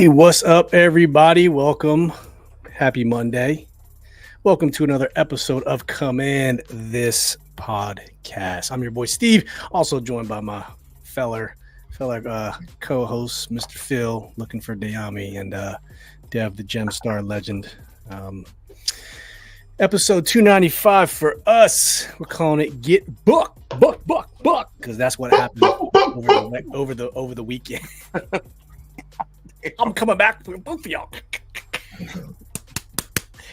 Hey, what's up, everybody? Welcome. Happy Monday. Welcome to another episode of Command This Podcast. I'm your boy Steve, also joined by my fellow co-host, Mr. Phil, looking for Dayami, and Dev, the Gem Star legend. Episode 295 for us. We're calling it "Get Buck," because that's what happened over the weekend. I'm coming back for both of y'all.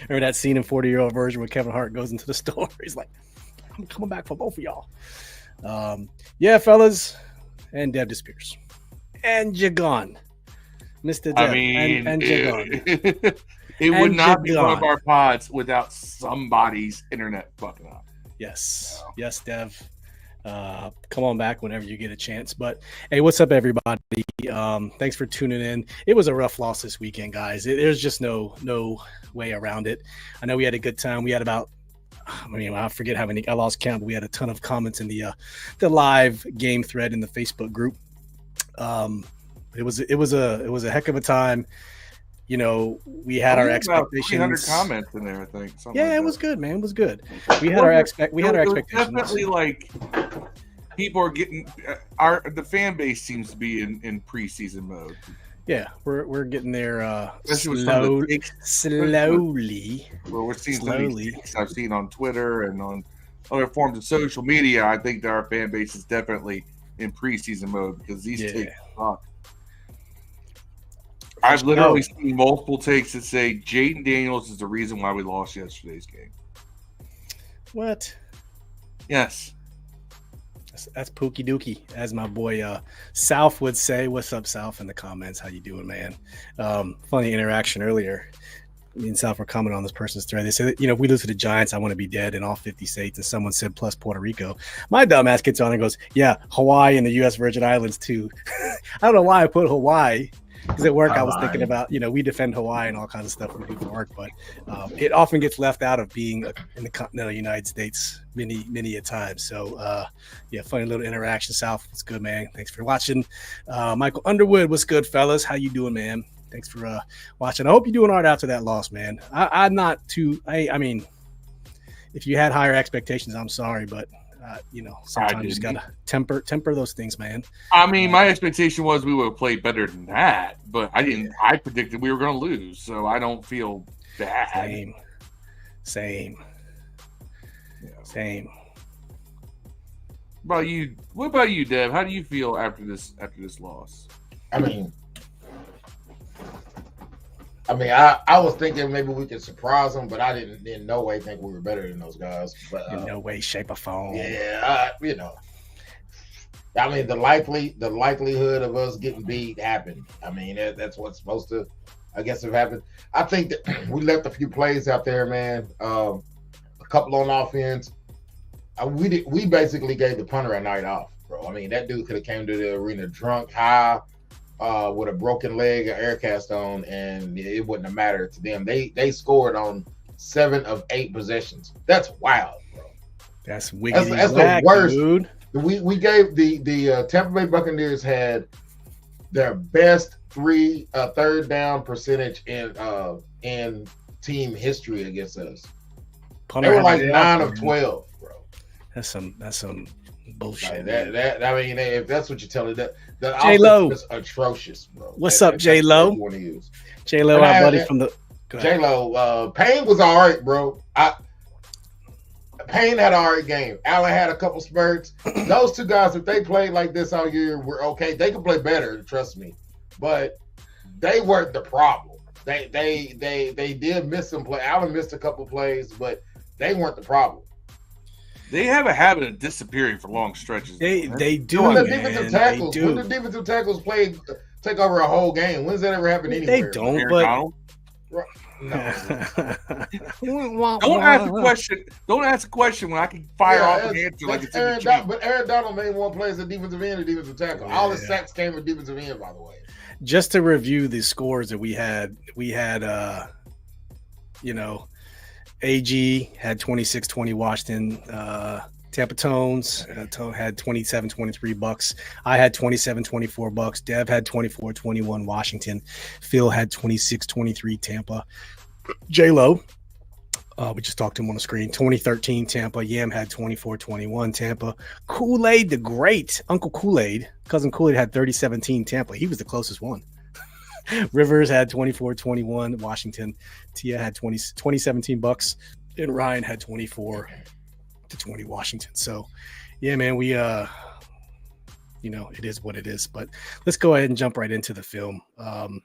Remember that scene in 40-Year-Old Version where Kevin Hart goes into the store? He's like, I'm coming back for both of y'all. Yeah, fellas. And Dev disappears. And you're gone. Mr. Dev. And you're gone. It would not be one of our pods without somebody's internet fucking up. Yes. Yes, Dev. Come on back whenever you get a chance. But hey, what's up, everybody? Thanks for tuning in. It was a rough loss this weekend, guys. There's just no way around it. I know we had a good time. We had about, I forget how many. I lost count, but we had a ton of comments in the live game thread in the Facebook group. It was a heck of a time. You know, we had our expectations. 300 comments in there, I think. Yeah, it was good, man. It was good. We had our expectations. Definitely, like, people are getting the fan base seems to be in preseason mode. Yeah, we're getting there slowly. Well, we're seeing slowly. I've seen on Twitter and on other forms of social media. I think that our fan base is definitely in preseason mode because these takes suck. I've literally seen multiple takes that say Jaden Daniels is the reason why we lost yesterday's game. What? Yes. That's Pookie Dookie, as my boy South would say. What's up, South, in the comments? How you doing, man? Funny interaction earlier. Me and South were commenting on this person's thread. They said, if we lose to the Giants, I want to be dead in all 50 states. And someone said plus Puerto Rico. My dumbass gets on and goes, yeah, Hawaii and the U.S. Virgin Islands, too. I don't know why I put Hawaii. Because at work, I was thinking about, we defend Hawaii and all kinds of stuff we do for work, but it often gets left out of being in the continental United States many a time. So, funny little interaction. South, what's good, man? Thanks for watching. Michael Underwood, what's good, fellas? How you doing, man? Thanks for watching. I hope you're doing all right after that loss, man. I'm not too. I mean, if you had higher expectations, I'm sorry, but. Sometimes you just gotta temper those things, man. I mean, my expectation was we would have played better than that, but I didn't. I predicted we were going to lose, so I don't feel bad. Same. What about you, Dev? How do you feel after this loss? I was thinking maybe we could surprise them, but I didn't in no way think we were better than those guys. But in no way, shape, or form. Yeah, the likelihood of us getting beat happened. That's what's supposed to, I guess, have happened. I think that we left a few plays out there, man. A couple on offense. We basically gave the punter a night off, bro. That dude could have came to the arena drunk, high. With a broken leg, an air cast on, and it wouldn't have mattered to them. They scored on 7 of 8 possessions. That's wild, bro. That's wicked. That's the worst, dude. We gave the Tampa Bay Buccaneers had their best third down percentage in team history against us. Punter, they were like 9 of 12, bro. That's some bullshit. If that's what you're telling me, that J-Lo is atrocious, bro. What's up, J-Lo? J-Lo, our buddy from the J-Lo. Payne was all right, bro. Payne had an all right game. Allen had a couple spurts. Those two guys, if they played like this all year, were okay. They could play better, trust me. But they weren't the problem. They did miss some play. Allen missed a couple plays, but they weren't the problem. They have a habit of disappearing for long stretches. They do. When the defensive tackles take over a whole game, when's that ever happened anywhere? They don't. But don't ask a question. Don't ask a question when I can fire off an answer like it's Aaron But Aaron Donald made one play as a defensive end and defensive tackle. All the sacks came with defensive end, by the way. Just to review the scores that we had AG had 26-20 Washington. Tampa Tones had 27-23 Bucs. I had 27-24 Bucs. Dev had 24-21 Washington. Phil had 26-23 Tampa. J-Lo, we just talked to him on the screen, 2013 Tampa. Yam had 24-21 Tampa. Kool-Aid the Great, Uncle Kool-Aid, Cousin Kool-Aid had 30-17 Tampa. He was the closest one. Rivers had 24-21 Washington. Tia had 2017 Bucs. And Ryan had 24-20 Washington. So, yeah, man, we, it is what it is. But let's go ahead and jump right into the film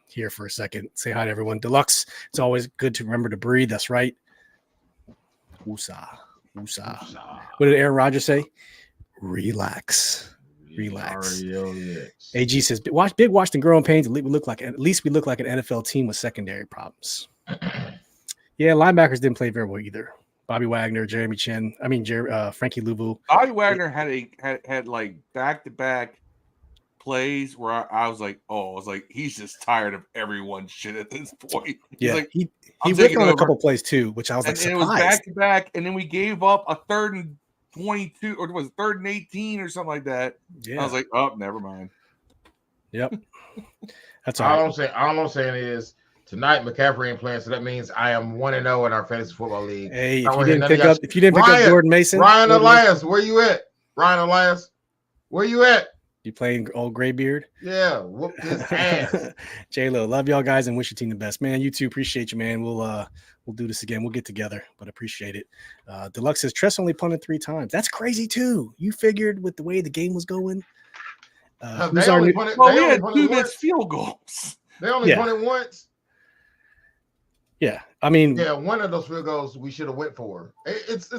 here for a second. Say hi to everyone. Deluxe, it's always good to remember to breathe. That's right. Woosah. What did Aaron Rodgers say? Relax. AG says, Big Washington growing pains. At least we look like an NFL team with secondary problems. Yeah, linebackers didn't play very well either. Bobby Wagner, Jeremy Chin. Frankie Louvu. Bobby Wagner had like back-to-back plays where I was like, he's just tired of everyone's shit at this point. Yeah, like, he ripped on a couple plays too, which I was surprised. It was back-to-back, and then we gave up a 3rd and 22, or was it 3rd and 18 or something like that. Yeah. I was like, oh, never mind. Yep. That's all right. All I'm saying is tonight McCaffrey ain't playing, so that means I am 1-0 in our fantasy football league. Hey, if you didn't pick up Jordan Mason, Ryan Elias, where you at? Where you at? You playing old Graybeard? Yeah, whoop his ass. J-Lo, love y'all guys and wish your team the best. Man, you too. Appreciate you, man. We'll do this again. We'll get together, but appreciate it. Deluxe says Tress only punted 3 times. That's crazy too. You figured with the way the game was going. We had 2 missed field goals. They only punted once. Yeah, I mean, one of those field goals we should have went for. It's.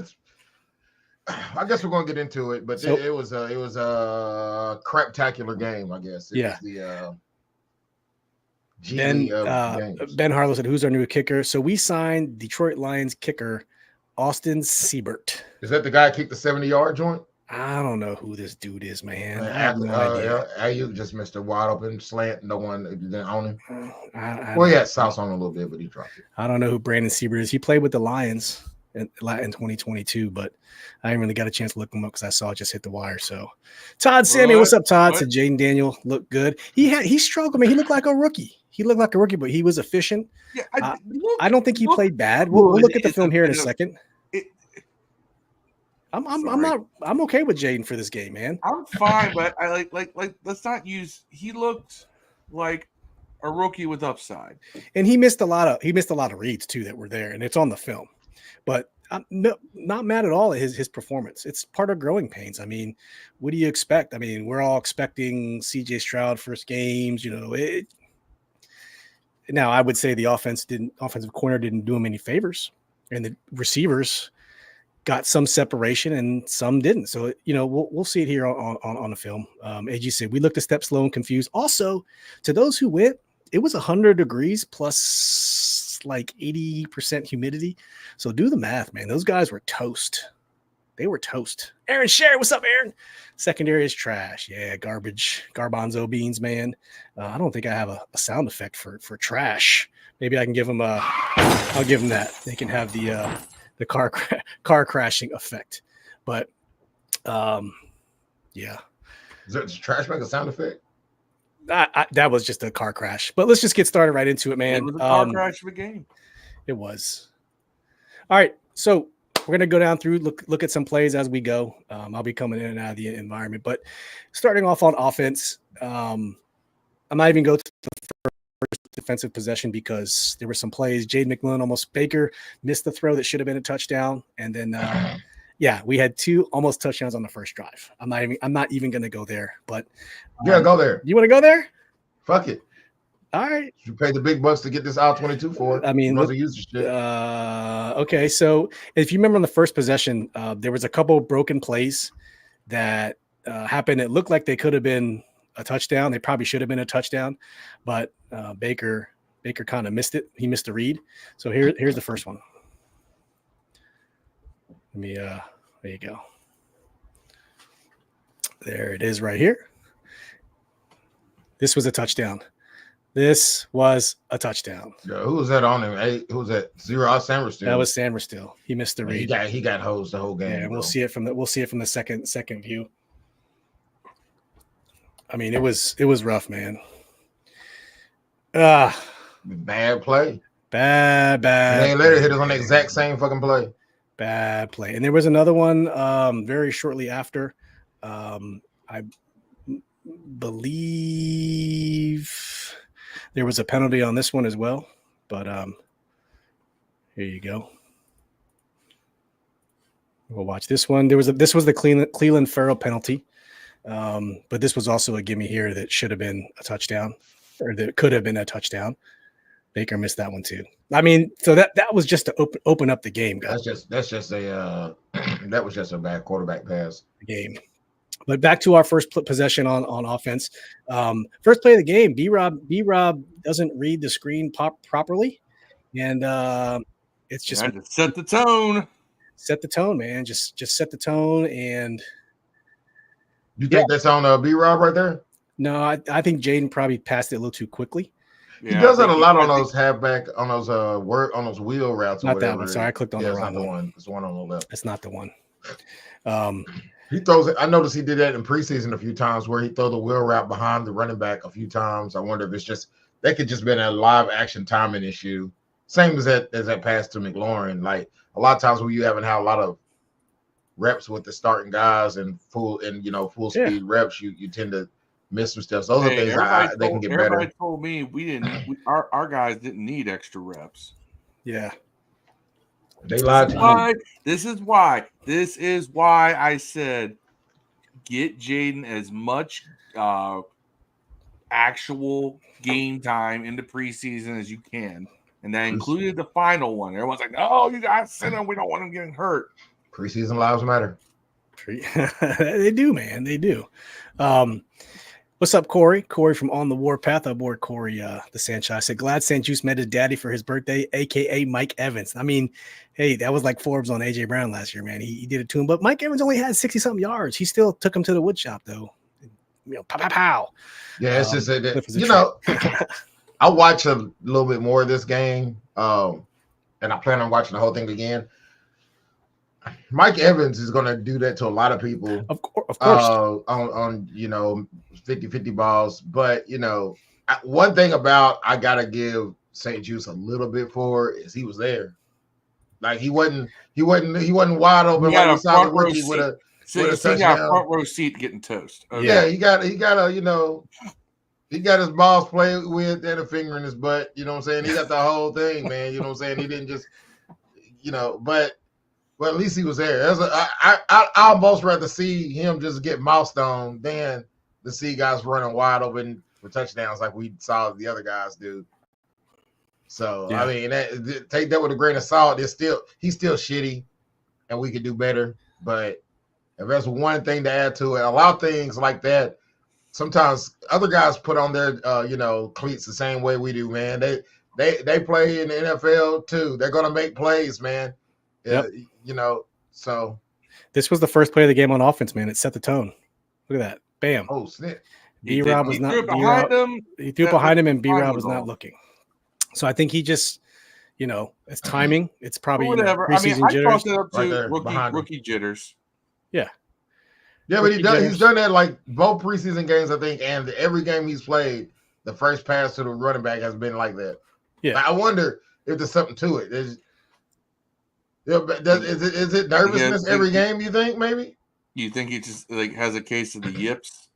I guess we're going to get into it, but it was a craptacular game. I guess. It was the Ben Harlow said, "Who's our new kicker?" So we signed Detroit Lions kicker Austin Siebert. Is that the guy who kicked the 70-yard joint? I don't know who this dude is, man. I have no idea. You just missed a wide open slant. No one didn't own him. He had South on a little bit, but he dropped it. I don't know who Brandon Siebert is. He played with the Lions in 2022, but I didn't really got a chance to look him up because I saw it just hit the wire. So, Todd Sammy, what's up, Todd? Said Jaden Daniel looked good. He struggled. I mean, he looked like a rookie. But he was efficient. Yeah, I don't think he played bad. We'll look at the film here in a second. I'm okay with Jaden for this game, man. I'm fine, but I like let's not use. He looked like a rookie with upside, and he missed a lot of reads too that were there, and it's on the film. But I'm not mad at all at his performance. It's part of growing pains. I mean, what do you expect? I mean, we're all expecting CJ Stroud first games. Now I would say the offensive corner didn't do him any favors, and the receivers got some separation and some didn't. So, we'll see it here on the film. AG said, we looked a step slow and confused. Also, to those who went, it was 100 degrees plus like 80% humidity. So do the math, man. Those guys were toast. They were toast. Aaron Sherry, what's up, Aaron? Secondary is trash. Yeah, garbage. Garbanzo beans, man. I don't think I have a sound effect for trash. Maybe I can give them I'll give them that. They can have the car crashing effect. But yeah. Does trash make a sound effect? That was just a car crash. But let's just get started right into it, man. It was a car crash of a game. It was. All right. So we're gonna go down through, look at some plays as we go. I'll be coming in and out of the environment, but starting off on offense, I'm not even going to the first defensive possession because there were some plays. Jade McMillan Baker missed the throw that should have been a touchdown, and then we had 2 almost touchdowns on the first drive. I'm not even going to go there, but go there. You want to go there? Fuck it. All right. You paid the big bucks to get this out 22 for it. I mean, okay. So if you remember on the first possession, there was a couple of broken plays that happened. It looked like they could have been a touchdown. They probably should have been a touchdown, but Baker kind of missed it. He missed the read. So here's the first one. Let me, there you go. There it is right here. This was a touchdown. This was a touchdown. Yeah, who was that on him? Hey, who was that? Zero Sanders still. That was Sanders still. He missed the read. He got hosed the whole game. Yeah, and bro. we'll see it from the second view. I mean, it was rough, man. Bad play. Bad. And then later hit us on the exact same fucking play. Bad play. And there was another one very shortly after. I believe there was a penalty on this one as well. But here you go. We'll watch this one. This was the Cleveland Farrell penalty. But this was also a gimme here that should have been a touchdown, or that could have been a touchdown. Baker missed that one too. I mean, so that was just to open up the game, guys. That's just a that was just a bad quarterback pass. Game. But back to our first possession on offense. First play of the game, B-Rob doesn't read the screen properly, and it's just to set the tone. Set the tone, man. Just set the tone. And you think that's on B-Rob right there? No, I think Jaden probably passed it a little too quickly. Yeah, he does that a lot on those halfback, on those on those wheel routes. Not that one. Sorry, I clicked on the wrong one. It's the one on the left. It's not the one. He throws it. I noticed he did that in preseason a few times, where he throw the wheel route behind the running back a few times. I wonder if it's just that could just been a live action timing issue. Same as that pass to McLaurin. Like a lot of times when you haven't had a lot of reps with the starting guys and full speed reps, you tend to miss some stuff. So those are things they can get better. Everybody told me our guys didn't need extra reps. Yeah. They lied to me. This is why I said get Jaden as much actual game time in the preseason as you can. And that included the final one. Everyone's like, "Oh, you guys send him. We don't want him getting hurt." Preseason lives matter. They do, man. They do. What's up, Corey? Corey from On the Warpath. Aboard Corey, the Sanchez. Said, glad St. Juice met his daddy for his birthday, a.k.a. Mike Evans. I mean, hey, that was like Forbes on A.J. Brown last year, man. He did it to him. But Mike Evans only had 60-something yards. He still took him to the wood shop, though. Pow. Yeah, it's just that, I watch a little bit more of this game, and I plan on watching the whole thing again. Mike Evans is going to do that to a lot of people, of course, on 50-50 balls. But one thing about I gotta give St. Juice a little bit for is he was there. Like he wasn't wide open. He got a front row seat with a touchdown. He got a front row seat getting toast. Okay. Yeah, he got he got his balls played with and a finger in his butt. You know what I'm saying? He got the whole thing, man. You know what I'm saying? He didn't just, but at least he was there. I almost rather see him just get moused on than to see guys running wide open for touchdowns like we saw the other guys do. So, yeah. I mean, take that with a grain of salt. He's still shitty, and we could do better. But if there's one thing to add to it, a lot of things like that, sometimes other guys put on their, cleats the same way we do, man. They play in the NFL too. They're going to make plays, man. Yep. So. This was the first play of the game on offense, man. It set the tone. Look at that. Bam. Oh, snap. B-Rob was not – he threw behind him, and B-Rob was not looking. So I think he just, it's timing. It's probably whatever. Preseason jitters. I chalked it up to rookie jitters. Yeah. Yeah, but he's done that like both preseason games, I think, and every game he's played, the first pass to the running back has been like that. Yeah. I wonder if there's something to it. Is it nervousness every game, you think, maybe? You think he just has a case of the yips?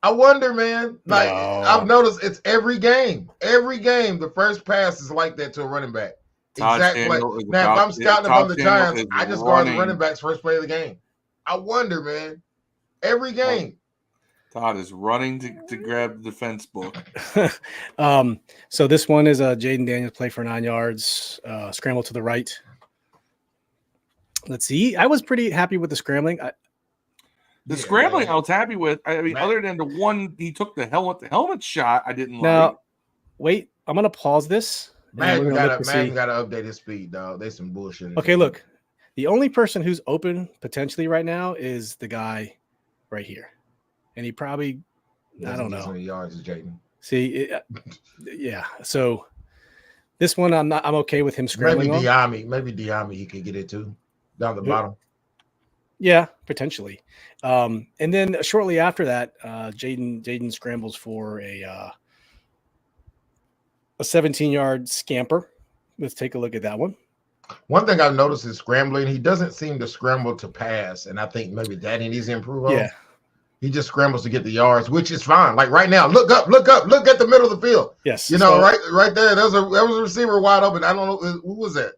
I wonder, man. Like I've noticed it's every game. Every game, the first pass is like that to a running back. Exactly. Now, if I'm scouting up on the Giants, I just guard the running back's first play of the game. I wonder, man. Every game. Todd is running to grab the defense book. So this one is a Jaden Daniels play for 9 yards, scramble to the right. Let's see. I was pretty happy with the scrambling. Scrambling I was happy with. I mean, other than the one he took the helmet shot, I didn't now, like. Wait, I'm going to pause this. Man got to update his speed, dog. They some bullshit. Okay, look. The only person who's open potentially right now is the guy right here. And he probably, I don't know. How many yards is Jaden? See, yeah. So this one, I'm okay with him scrambling. Maybe Diami, he could get it too down the bottom. Yeah, potentially. And then shortly after that, Jaden scrambles for a 17-yard scamper. Let's take a look at that one. One thing I've noticed is scrambling. He doesn't seem to scramble to pass, and I think maybe that he needs to improve on. Yeah. He just scrambles to get the yards, which is fine. Like right now, look at the middle of the field. Yes. You know, right there. There was a receiver wide open. I don't know who was that.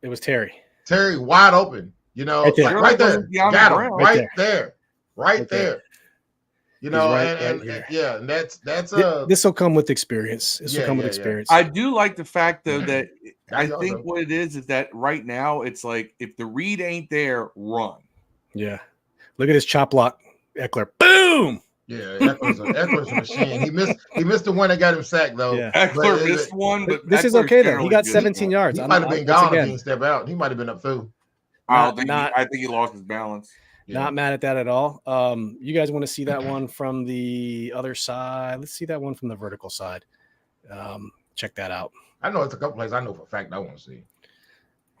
It was Terry. Terry wide open. You know, right there. Got him. Right there. Right there. You know, and that's this will come with experience. This will come with experience. I do like the fact though that I think what it is that right now it's like if the read ain't there, run. Yeah. Look at his chop block. Eckler, boom! Yeah, Eckler's a machine. He missed the one that got him sacked though. Yeah. Eckler missed one, but this is okay though. He got 17 yards. He might have been gone if he didn't step out. He might have been up through. I think he lost his balance. Yeah. Not mad at that at all. You guys want to see that one from the other side? Let's see that one from the vertical side. Check that out. I know it's a couple plays I know for a fact I want to see.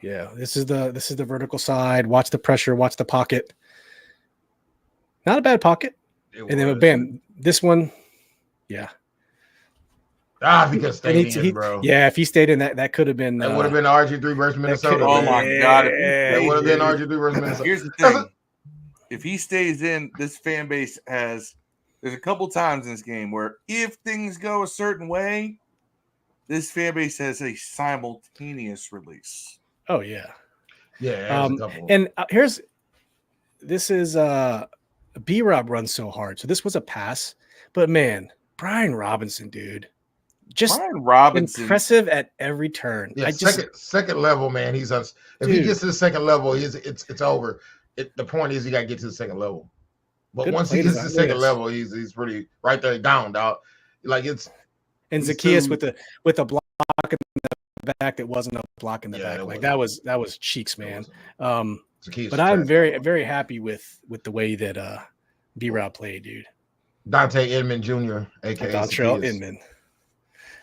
Yeah, this is the vertical side. Watch the pressure. Watch the pocket. Not a bad pocket. And then bam, this one, yeah. If he could stay in, bro. Yeah, if he stayed in, that could have been. That would have been RG3 versus Minnesota. Oh my God! That would have been RG3 versus Minnesota. Here's the thing: if he stays in, this fan base there's a couple times in this game where if things go a certain way, this fan base has a simultaneous release. Oh yeah, yeah. And this is B-Rob runs so hard. So this was a pass, but man, Brian Robinson, dude, just impressive at every turn. Yeah, second level, man. If he gets to the second level, it's over. The point is, you got to get to the second level. But once he gets to the second level, he's pretty right there down, dog. Like it's and Zacchaeus with a block in the back that wasn't a block in the back. Like that was cheeks, man. But I'm very, very happy with the way that B-Rob played, dude. Dante Edmond Jr., aka Dontrell Inman.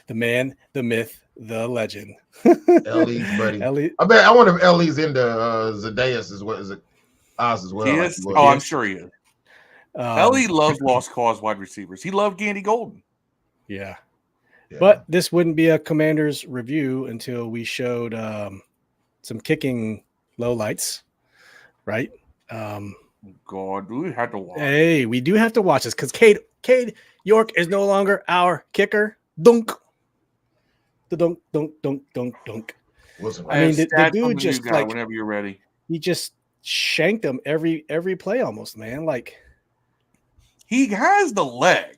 The man, the myth, the legend. Ellie's buddy. I wonder if Ellie's into Zacchaeus as well as Oz as well. He is? I'm sure he is. Ellie loves lost cause wide receivers. He loved Gandy Golden. Yeah. But this wouldn't be a Commanders review until we showed some kicking lowlights, right? God, we had to watch. Hey, we do have to watch this because Cade York is no longer our kicker. Dunk. The dunk, dunk, dunk, dunk, dunk. Listen, I mean, the dude just like whenever you're ready. He just shanked him every play almost, man. Like he has the leg.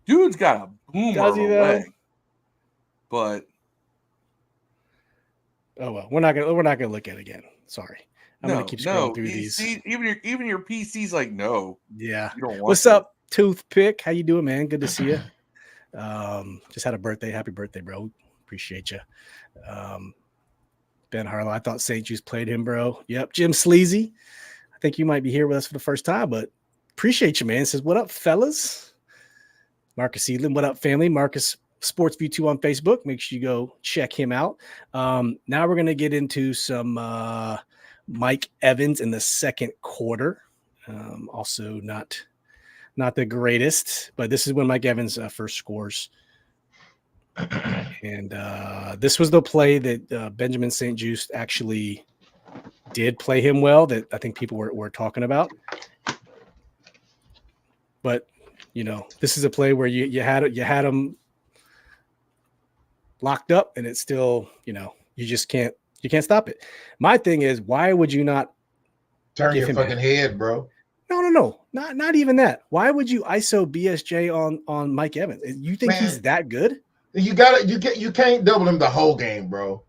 Dude's got a boomer leg. But oh well, we're not gonna look at it again. Sorry. I'm gonna keep scrolling through these. Even your PC's like, no. Yeah. You don't want What's up, Toothpick? How you doing, man? Good to see you. Just had a birthday. Happy birthday, bro. Appreciate you. Ben Harlow. I thought St. Juice played him, bro. Yep. Jim Sleazy. I think you might be here with us for the first time, but appreciate you, man. Says, what up, fellas? Marcus Eadlin. What up, family? Marcus Sports View 2 on Facebook. Make sure you go check him out. Now we're gonna get into some Mike Evans in the second quarter. Also not the greatest, but this is when Mike Evans first scores. And this was the play that Benjamin St. Juste actually did play him well that I think people were talking about. But, this is a play where you had him locked up and it's still, you just can't stop it. My thing is, why would you not turn your fucking head, bro? No. Not even that. Why would you ISO BSJ on Mike Evans? You think he's that good? You can't double him the whole game, bro.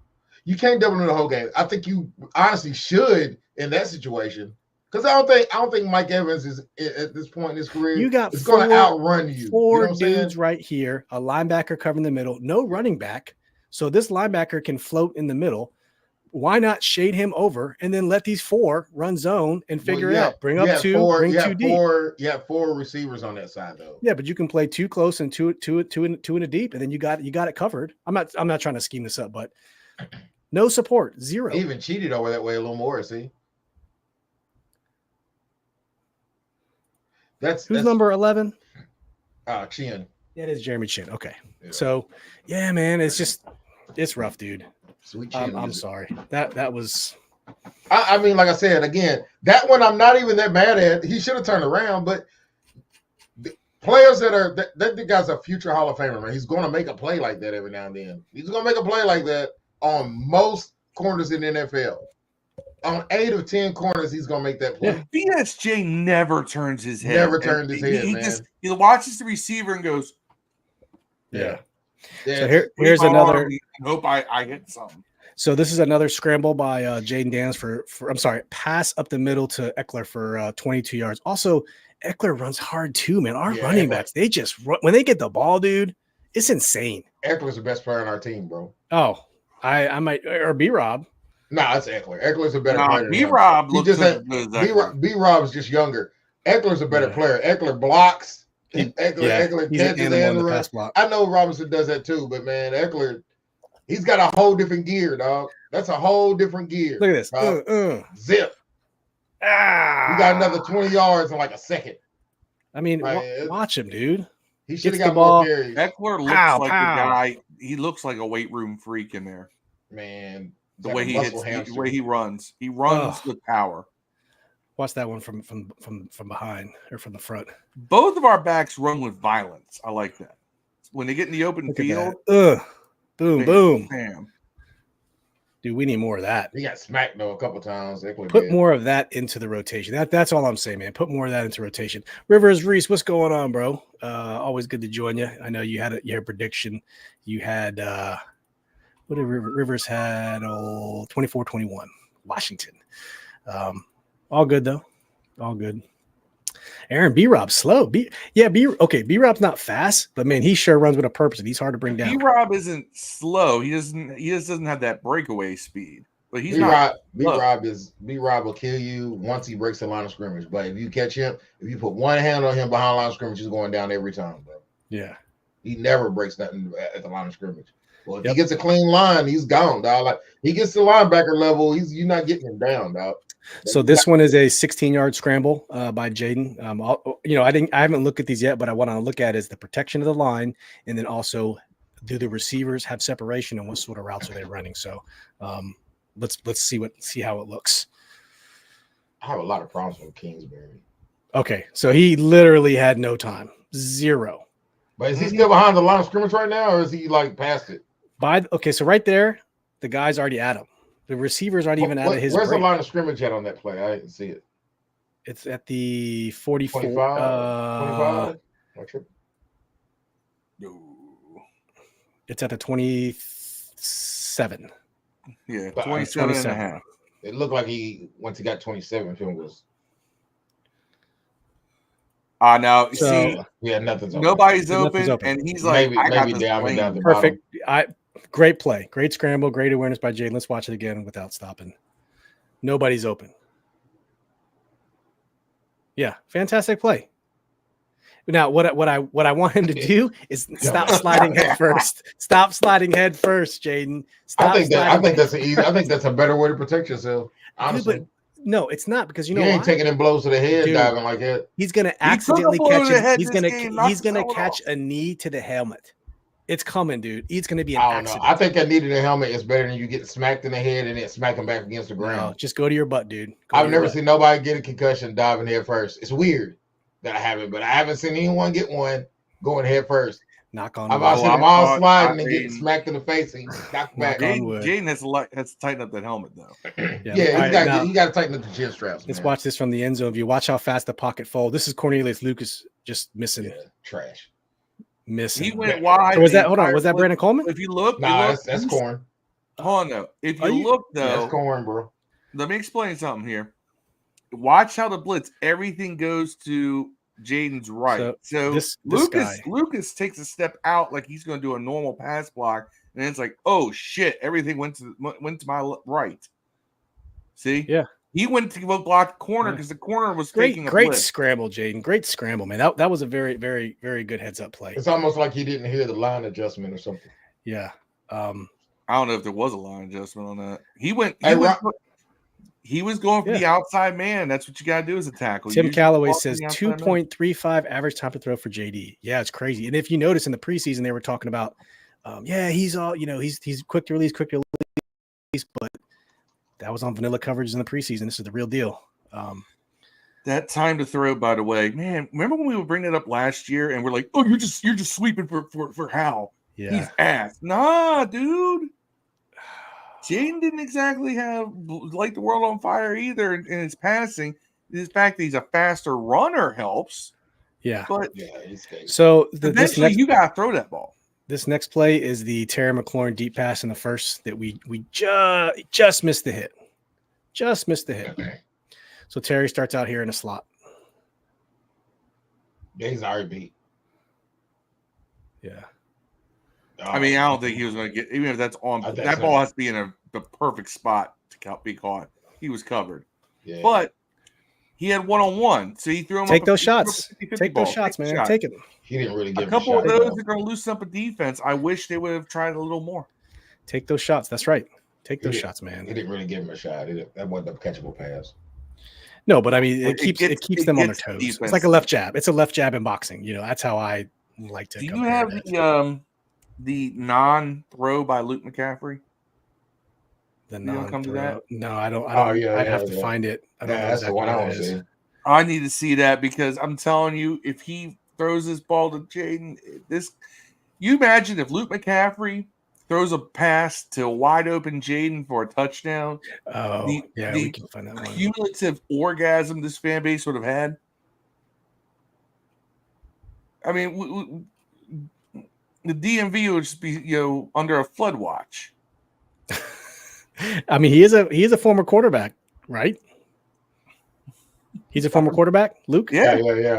You can't double him the whole game. I think you honestly should in that situation. Because I don't think Mike Evans is at this point in his career. You got going to outrun you. Four dudes right here, a linebacker covering the middle, no running back. So this linebacker can float in the middle. Why not shade him over and then let these 4 run zone and figure it out? Bring up 2, bring 2 deep. You have 4 receivers on that side though. Yeah, but you can play 2 close and two in a deep, and then you got it covered. I'm not trying to scheme this up, but no support, 0. He even cheated over that way a little more. See, that's number 11. Chin. Yeah, it is Jeremy Chin. Okay, Yeah. So yeah, man, it's rough, dude. Sweet Chin. I'm sorry. That was. I mean, like I said again, that one I'm not even that mad at. He should have turned around, but the players that guy's a future Hall of Famer, man. He's going to make a play like that every now and then. He's going to make a play like that on most corners in the NFL. On 8 of 10 corners, he's going to make that play. Yeah. BSJ never turns his head. Never turned his head, man. He watches the receiver and goes, yeah. So here's another. Hope I hit something. So this is another scramble by Jaden Daniels for pass up the middle to Eckler for 22 yards. Also, Eckler runs hard too, man. Our running backs, they just run when they get the ball, dude. It's insane. Eckler's the best player on our team, bro. Oh, I might or B-Rob. Nah, it's Eckler. Eckler's a better player. B-Rob looks B-Rob's just younger. Eckler's a better player. Eckler blocks. Eckler catches and runs. I know Robinson does that too, but man, Eckler, he's got a whole different gear, dog. That's a whole different gear. Look at this. Zip. You got another 20 yards in like a second. I mean, watch him, dude. He should have got more carries. Eckler looks like the guy. He looks like a weight room freak in there. Man, the way he hits, the way he runs with power. Watch that one from behind or from the front. Both of our backs run with violence. I like that. When they get in the open field, boom. Bam. Dude, we need more of that. He got smacked though a couple times. Put more of that into the rotation. That's all I'm saying, man. Put more of that into rotation. Rivers Reese, what's going on, bro? Always good to join you. I know you had a prediction. You had what did Rivers had? 24-21, Washington. All good though. All good. Aaron B-Rob's slow. B-Rob's not fast, but man, he sure runs with a purpose, and he's hard to bring down. B-Rob isn't slow. He just doesn't have that breakaway speed. But he's B-Rob will kill you once he breaks the line of scrimmage. But if you catch him, if you put one hand on him behind the line of scrimmage, he's going down every time, bro. Yeah. He never breaks nothing at the line of scrimmage. Well, if he gets a clean line, he's gone, dog. Like he gets to linebacker level, you're not getting him down, dog. So this one is a 16-yard scramble by Jaden. I haven't looked at these yet, but I want to look at is the protection of the line, and then also do the receivers have separation and what sort of routes are they running? So let's see how it looks. I have a lot of problems with Kingsbury. Okay, so he literally had no time, 0. But is he still behind the line of scrimmage right now, or is he like past it? So right there, the guy's already at him. The receivers aren't even out of his. Where's the line of scrimmage at on that play? I didn't see it. It's at the 44. 25? It's at the 27. Yeah, 27 and a half. It looked like once he got 27, film was. Now see, nothing's open. Nobody's open, and he's like, maybe down the perfect. Great play, great scramble, great awareness by Jaden. Let's watch it again without stopping. Nobody's open. Yeah, fantastic play. Now, what I want him to do is stop sliding head first. Stop sliding head first, Jaden. I think that's a better way to protect yourself. Honestly. But no, it's not, because you ain't taking them blows to the head, diving like that. He's gonna accidentally catch it. He's gonna catch a knee to the helmet. It's coming, dude. It's gonna be an accident. I think a knee to the helmet is better than you get smacked in the head and then smacking back against the ground. No, just go to your butt, dude. I've never seen nobody get a concussion diving head first. It's weird that I haven't, but I haven't seen anyone get one going head first. Knock on wood. I'm all sliding and getting smacked in the face and knocked back. Jaden has to tighten up that helmet, though. You got to tighten up the chin straps. Let's watch this from the end zone view. Watch how fast the pocket folds. This is Cornelius Lucas just missing. Trash. Missing. He went wide. So was that Brandon Coleman? If you look, that's Corn. Hold on, though. If you look, though, that's Corn, bro. Let me explain something here. Watch how the blitz, everything goes to Jaden's right. So Lucas takes a step out like he's going to do a normal pass block, and it's like, oh shit, everything went to my right. See, Yeah, he went to go block the corner because the corner was faking a great blitz. scramble, Jaden. Great scramble, man. That was a very, very, very good heads up play. It's almost like he didn't hear the line adjustment or something. Yeah. I don't know if there was a line adjustment on that. He was going for the outside man. That's what you got to do as a tackle. Tim Calloway says 2.35 average time to throw for JD. Yeah, it's crazy. And if you notice in the preseason, they were talking about, he's all, he's quick to release, but that was on vanilla coverage in the preseason. This is the real deal. That time to throw, by the way, man, remember when we would bring that up last year and we're like, oh, you're just sweeping for Hal. Yeah. He's ass. Nah, dude. Jaden didn't exactly light the world on fire either in his passing. The fact that he's a faster runner helps. Yeah. But so eventually you got to throw that ball. This next play is the Terry McLaurin deep pass in the first that we just missed the hit. Just missed the hit. Okay. So Terry starts out here in a slot. Yeah, he's already beat. Yeah. I mean, I don't think he was going to get, even if that's on, that ball has to be in the perfect spot to be caught. He was covered. Yeah. But he had one-on-one, so he threw him. Take those shots. Take those shots, man. Take it. He didn't really give a couple of those are going to loosen up a defense. I wish they would have tried a little more. Take those shots. That's right. Take those shots, man. He didn't really give him a shot. That wasn't a catchable pass. No, but I mean, it keeps them on their toes. Defense. It's like a left jab. It's a left jab in boxing. That's how I like to. Do you have the non-throw by Luke McCaffrey? The non-throw? No, I don't. I'd have to find it. I don't know that's the one I want to see. I need to see that because I'm telling you, if he throws this ball to Jaden, you imagine if Luke McCaffrey throws a pass to a wide open Jaden for a touchdown. Oh, we can find that one. Cumulative orgasm this fan base would have had. I mean, the DMV would just be, under a flood watch. I mean, he is a former quarterback, right? He's a former quarterback, Luke. Yeah.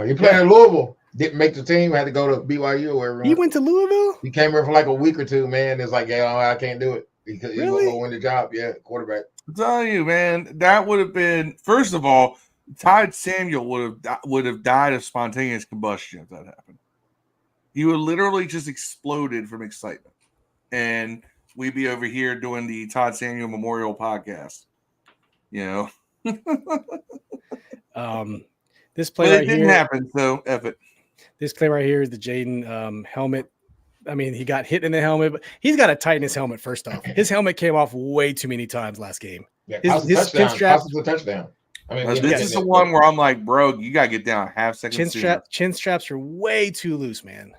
He played in Louisville. Didn't make the team. Had to go to BYU or wherever. He went to Louisville. He came here for like a week or two. Man, it's like, I can't do it because he really? won't win the job. Yeah, quarterback. I'm telling you, man, that would have been, first of all, Todd Samuel would have died of spontaneous combustion if that happened. He would literally just exploded from excitement, and we'd be over here doing the Todd Samuel Memorial podcast. This play but right it didn't here happen. So F it. This play right here is the Jaden helmet. I mean, he got hit in the helmet, but he's got to tighten his helmet first off. His helmet came off way too many times last game. Yeah, his chin strap. A touchdown. I mean, this is the one where I'm like, bro, you gotta get down half second. Chin straps are way too loose, man.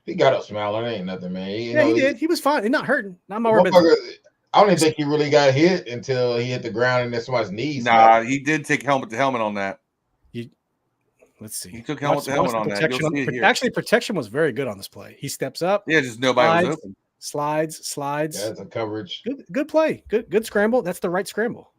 He got up smiling. It ain't nothing, man. He did. He was fine. He's not hurting. Not my I don't even think he really got hit until he hit the ground and then somebody's knees. Nah, he did take helmet to helmet on that. Let's see. He took helmet to helmet on that. You'll see it here. Actually, protection was very good on this play. He steps up. Yeah, just nobody was open. Slides. Yeah, that's a coverage. Good play. Good scramble. That's the right scramble.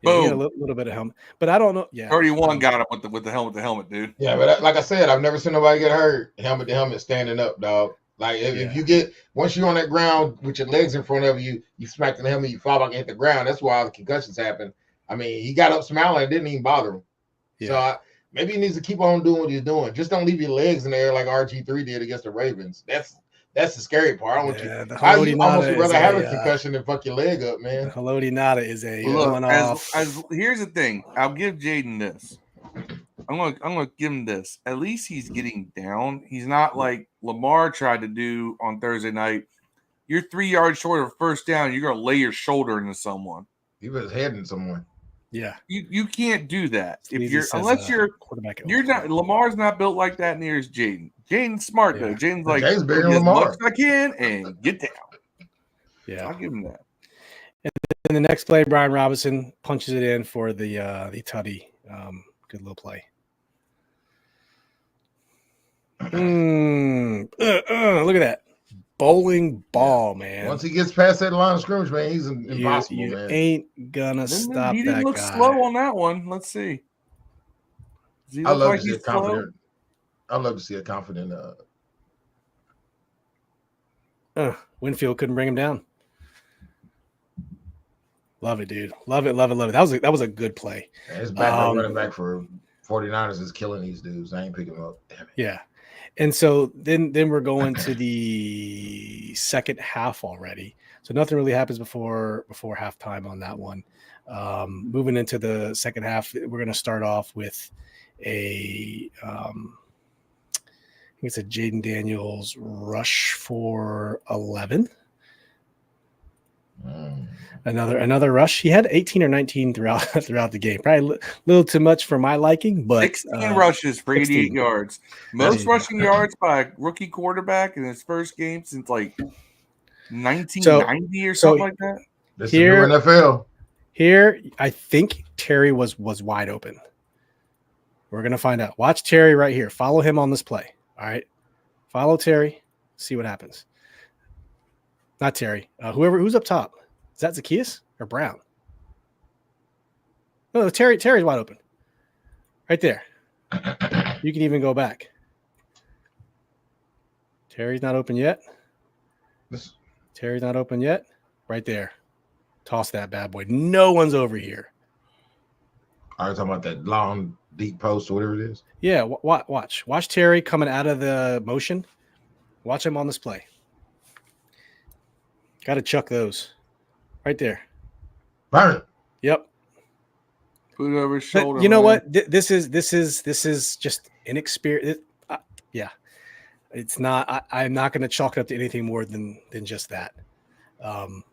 Yeah, he had a little bit of helmet, but I don't know. Yeah, 31 got him with the helmet to helmet, dude. Yeah, but like I said, I've never seen nobody get hurt helmet to helmet standing up, dog. Like if you get once you're on that ground with your legs in front of you, you smack the helmet, you fall back and hit the ground. That's why all the concussions happen. I mean, he got up smiling, it didn't even bother him. Yeah. So maybe he needs to keep on doing what he's doing. Just don't leave your legs in the air like RG3 did against the Ravens. That's the scary part. I want you. I almost would rather have a concussion than fuck your leg up, man. Haloti Nada is a one-off. Here's the thing. I'll give Jaden this. I'm gonna give him this. At least he's getting down. He's not like Lamar tried to do on Thursday night. You're 3 yards short of first down. You're gonna lay your shoulder into someone. He was heading someone. Yeah, you can't do that if you're quarterback. You're not. Lamar's not built like that. Near as Jaden. Jaden's smart though. Jaden's like Jaden's bigger than Lamar. As much as I can and get down. Yeah, I'll give him that. And then the next play, Brian Robinson punches it in for the tutty. Good little play. Look at that bowling ball, man. Once he gets past that line of scrimmage, man, he's impossible, you man. Ain't gonna stop he that didn't look guy. slow on that one. Let's see. I love to see a confident. I love to see a confident. Winfield couldn't bring him down. Love it, dude. Love it, love it, love it. That was a good play. And his backup running back for 49ers is killing these dudes. I ain't picking him up. Damn it. Yeah. And so then we're going to the second half already. So nothing really happens before halftime on that one. Moving into the second half, we're going to start off with I think it's a Jaden Daniels rush for 11. Another rush. He had 18 or 19 throughout the game. Probably a little too much for my liking, but 16 rushes for 88 yards. Most rushing yards by a rookie quarterback in his first game since like 1990 or something like that. This is new NFL. Here, I think Terry was wide open. We're gonna find out. Watch Terry right here. Follow him on this play. All right, follow Terry. See what happens. Not Terry. Who's up top. Is that Zacchaeus or Brown? No, Terry's wide open. Right there. You can even go back. Terry's not open yet. Terry's not open yet. Right there. Toss that bad boy. No one's over here. Are you talking about that long, deep post or whatever it is? Yeah, watch Terry coming out of the motion. Watch him on this play. Got to chuck those. Right there. Burn it. Yep. Put it over his shoulder. But you know what? This is just inexperienced. Yeah. It's not. I'm not going to chalk it up to anything more than just that.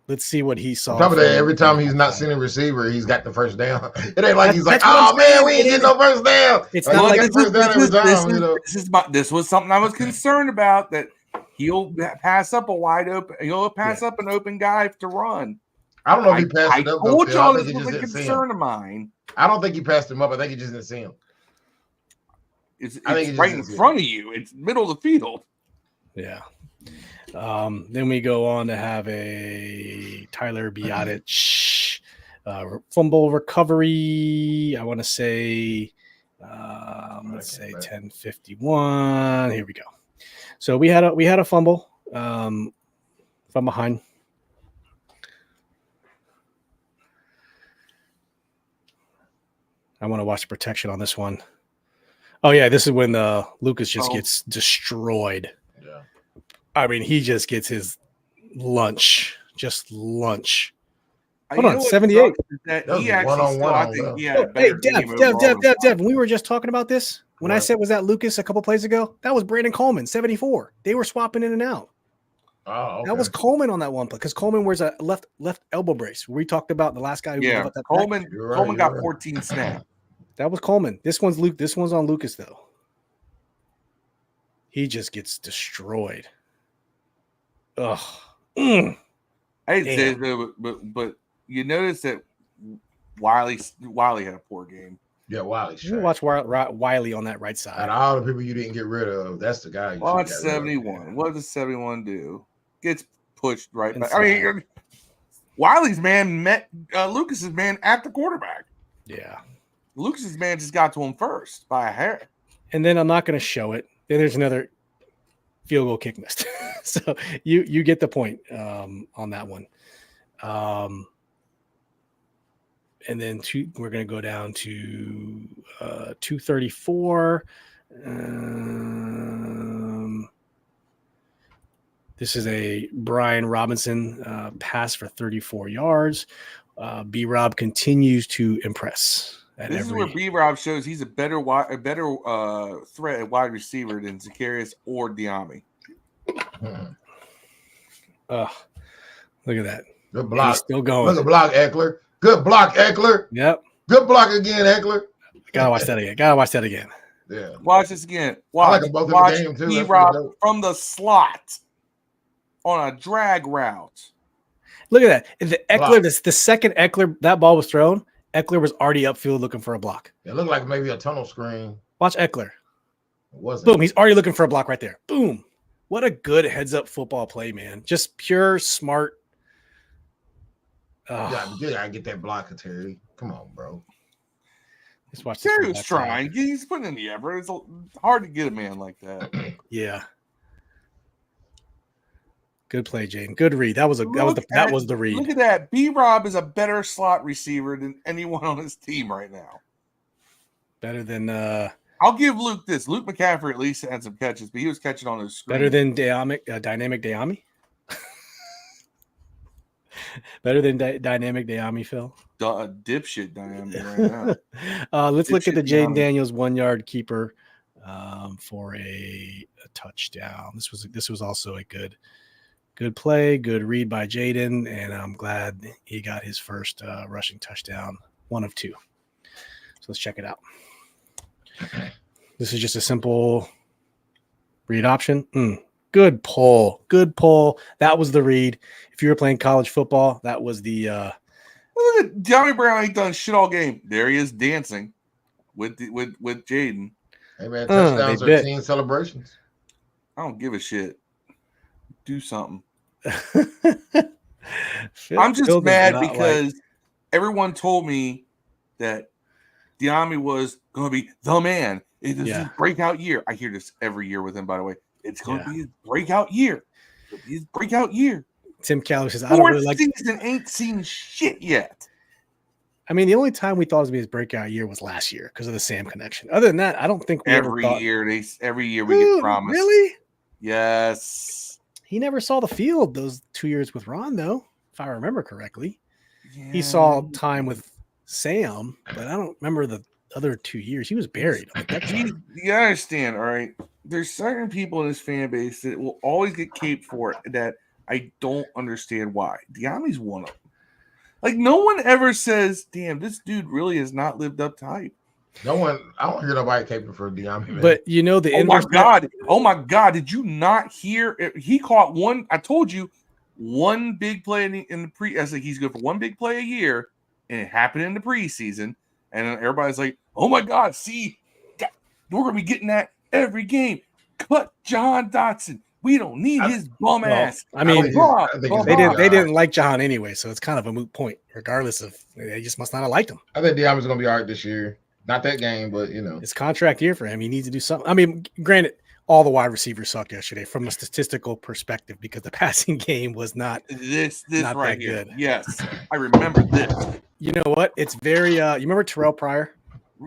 Let's see what he saw. On top of that, every time he's not seeing a receiver, he's got the first down. It ain't like he's like, "Oh man, we ain't getting no first down." It's not like first down every time. This was something I was concerned about. That he'll pass up a wide open. He'll pass up an open guy to run. I don't know if he passed it up. I told y'all this was a concern of mine. I don't think he passed him up. I think he just didn't see him. It's right in front of you. It's middle of the field. Yeah. Then we go on to have a Tyler Biadasz fumble recovery. I want to say, let's say 10:51. Here we go. So we had a fumble from behind. I want to watch the protection on this one. Oh yeah, this is when Lucas just gets destroyed. Yeah. I mean, he just gets his lunch. Hold on, 78. He actually I think he had a Hey, better Dev. We were just talking about this. When I said, was that Lucas a couple plays ago? That was Brandon Coleman, 74. They were swapping in and out. Oh, okay. That was Coleman on that one play because Coleman wears a left elbow brace. We talked about the last guy who yeah, that Coleman got 14 snaps. That was Coleman. This one's Luke. This one's on Lucas though. He just gets destroyed. Ugh. I hate to say it, but you notice that Wiley had a poor game. Yeah, Wiley. You watch Wiley on that right side. Out of all the people you didn't get rid of, that's the guy. Watch 71. What does 71 do? Gets pushed right back. Inside. I mean, Wiley's man met Lucas's man at the quarterback. Yeah. Lucas's man just got to him first by a hair. And then I'm not going to show it. Then there's another field goal kick missed. So you get the point on that one. And then we're going to go down to 234. This is a Brian Robinson pass for 34 yards. B-Rob continues to impress. This is where B-Rob shows he's a better threat at wide receiver than Zacharias or Diami. Look at that. Good block. He's still going. Look at block, Eckler. Good block, Eckler. Yep. Good block again, Eckler. Gotta watch that again. Yeah. Watch this again. Watch the game too. B-Rob from the slot on a drag route. Look at that. The Eckler, the second Eckler that ball was thrown, Eckler was already upfield looking for a block. It looked like maybe a tunnel screen. Watch Eckler. It wasn't. Boom. He's already looking for a block right there. Boom. What a good heads up football play, man. Just pure smart. You gotta get that block, Terry. Come on, bro. Just watch Terry was trying. He's putting in the effort. It's hard to get a man like that. Yeah. Good play, Jaden. Good read. That was the read. Look at that. B-Rob is a better slot receiver than anyone on his team right now. Better than I'll give Luke this. Luke McCaffrey at least had some catches, but he was catching on his screen. better than Dynamic Dayami. Better than Dynamic Dayami, Phil. Dipshit Dayami right now. Let's look at the Dipshit Jaden Dayami. Daniels 1 yard keeper for a touchdown. This was also a good play, good read by Jaden, and I'm glad he got his first rushing touchdown, 1 of 2. So let's check it out. This is just a simple read option. Good pull. That was the read. If you were playing college football, that was the Look at Johnny Brown ain't done shit all game. There he is dancing with Jaden. Hey man, touchdowns are team celebrations. I don't give a shit. Do something. I'm just mad because everyone told me that Diami was going to be the man. It is his breakout year. I hear this every year with him, by the way. It's going to be his breakout year. Tim Keller says, I don't really like season ain't seen shit yet. I mean, the only time we thought it was going to be his breakout year was last year because of the Sam connection. Other than that, I don't think we every year we get promised. Really? Yes. He never saw the field those 2 years with Ron, though, if I remember correctly. Yeah. He saw time with Sam, but I don't remember the other 2 years. He was buried on the depth chart. You understand, all right? There's certain people in this fan base that will always get caped for it that I don't understand why. Diami's one of them. Like, no one ever says, damn, this dude really has not lived up to hype. No one, I don't hear nobody caping for Diami, man. But you know the Oh my God. Did you not hear it? He caught one? I told you, one big play in the pre. I said he's good for one big play a year, and it happened in the preseason. And then everybody's like, oh my God, see, we're going to be getting that every game. Cut John Dotson. We don't need his bum ass. I mean, they didn't like John anyway, so it's kind of a moot point, regardless of they just must not have liked him. I think Diami's going to be all right this year. Not that game, but you know, it's contract year for him. He needs to do something. I mean, granted, all the wide receivers sucked yesterday from a statistical perspective because the passing game was not this not right that here. good. Yes, I remember this. You know what? It's very. You remember Terrell Pryor?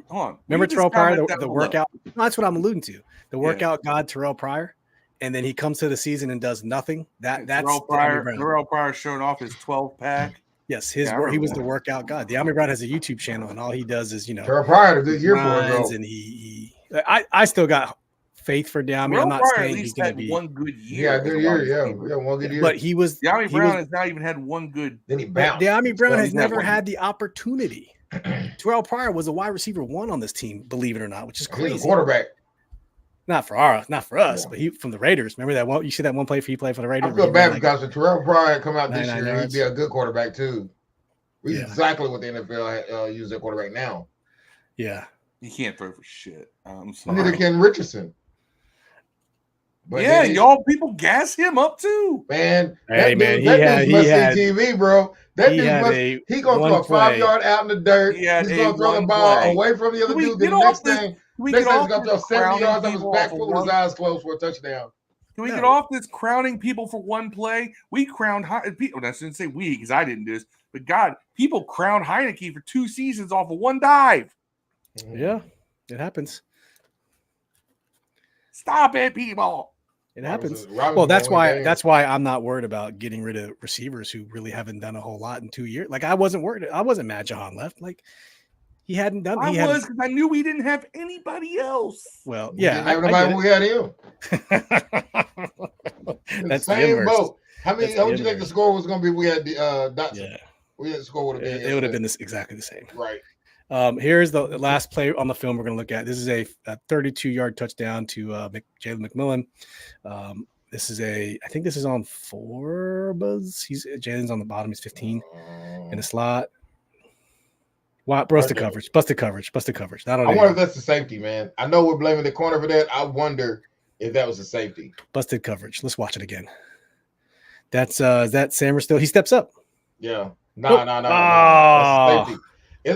Hold on. Remember Terrell Pryor, the workout? No, that's what I'm alluding to. The workout god Terrell Pryor, and then he comes to the season and does nothing. That's Terrell Pryor showing off his 12-pack. Yes, he was the workout god. De'Ami Brown has a YouTube channel, and all he does is Terrell Pryor, a good year for him. And I still got faith for De'Ami. I'm not saying he's going to be one good year. Yeah, good year. Yeah, one good year. But De'Ami Brown has not even had one good. Then he bounced. De'Ami Brown has never had the opportunity. Terrell Pryor was a wide receiver 1 on this team, believe it or not, which is crazy. He's a quarterback. Not for us, but he from the Raiders. Remember that one? You see that one play he played for the Raiders? I feel bad because if Terrell Pryor come out this year, he'd be a good quarterback too. He's exactly what the NFL uses their quarterback now. Yeah, he can't throw for shit. I'm sorry. Neither can Richardson. But yeah, y'all people gas him up too, man. Hey man, he had TV, bro. That dude he gonna throw a 5-yard out in the dirt. He's gonna throw the ball away from the other dude. The next thing he's gonna throw 70 yards on his back foot with his eyes closed for a touchdown. Can we get off this crowning people for one play? We crowned people. I shouldn't say we because I didn't do this, but God, people crowned Heineke for 2 seasons off of one dive. Yeah, it happens. Stop it, people. It happens. Well, that's why I'm not worried about getting rid of receivers who really haven't done a whole lot in 2 years. Like I wasn't worried. I wasn't mad Jahan left. Like he hadn't done. I was because I knew we didn't have anybody else. Well, yeah, we had him. That's the same boat. How would you think the score was going to be? We had Dotson. Yeah, we had the score would have been. It would have been exactly the same. Right. Here's the last play on the film we're going to look at. This is a 32-yard touchdown to Jalen McMillan. I think this is on 4 buzz. Jalen's on the bottom. He's 15 in the slot. Wow, busted coverage. I wonder if that's the safety, man. I know we're blaming the corner for that. I wonder if that was a safety. Busted coverage. Let's watch it again. That's is that Sammer still? He steps up. Yeah. No. That's a safety.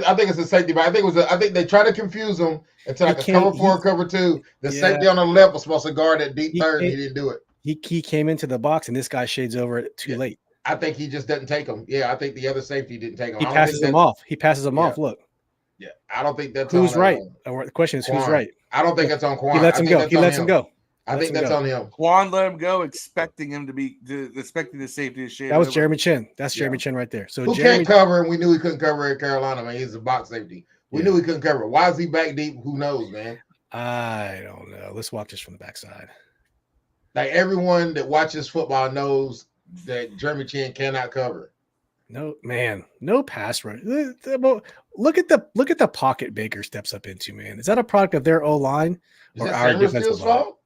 I think it's a safety, but I think they try to confuse him into like a cover 4, cover 2. The safety on the left was supposed to guard that deep third, and he didn't do it. He came into the box and this guy shades over it too late. I think he just doesn't take him. Yeah, I think the other safety didn't take him. He passes him off. Look. Yeah, I don't think that's who's on, right. The question is Quan. who's right. I don't think that's on Quan. He lets him go. I think that's on him. Quan let him go, expecting the safety to shade. That was Jeremy Chin. That's Jeremy Chin right there. So who Jeremy can't cover, and we knew he couldn't cover at Carolina, man. He's a box safety. We knew he couldn't cover. Why is he back deep? Who knows, man? I don't know. Let's walk this from the backside. Like everyone that watches football knows that Jeremy Chin cannot cover. No, man, no pass rush. Look at the pocket Baker steps up into, man. Is that a product of their O-line or our defensive line? Fault?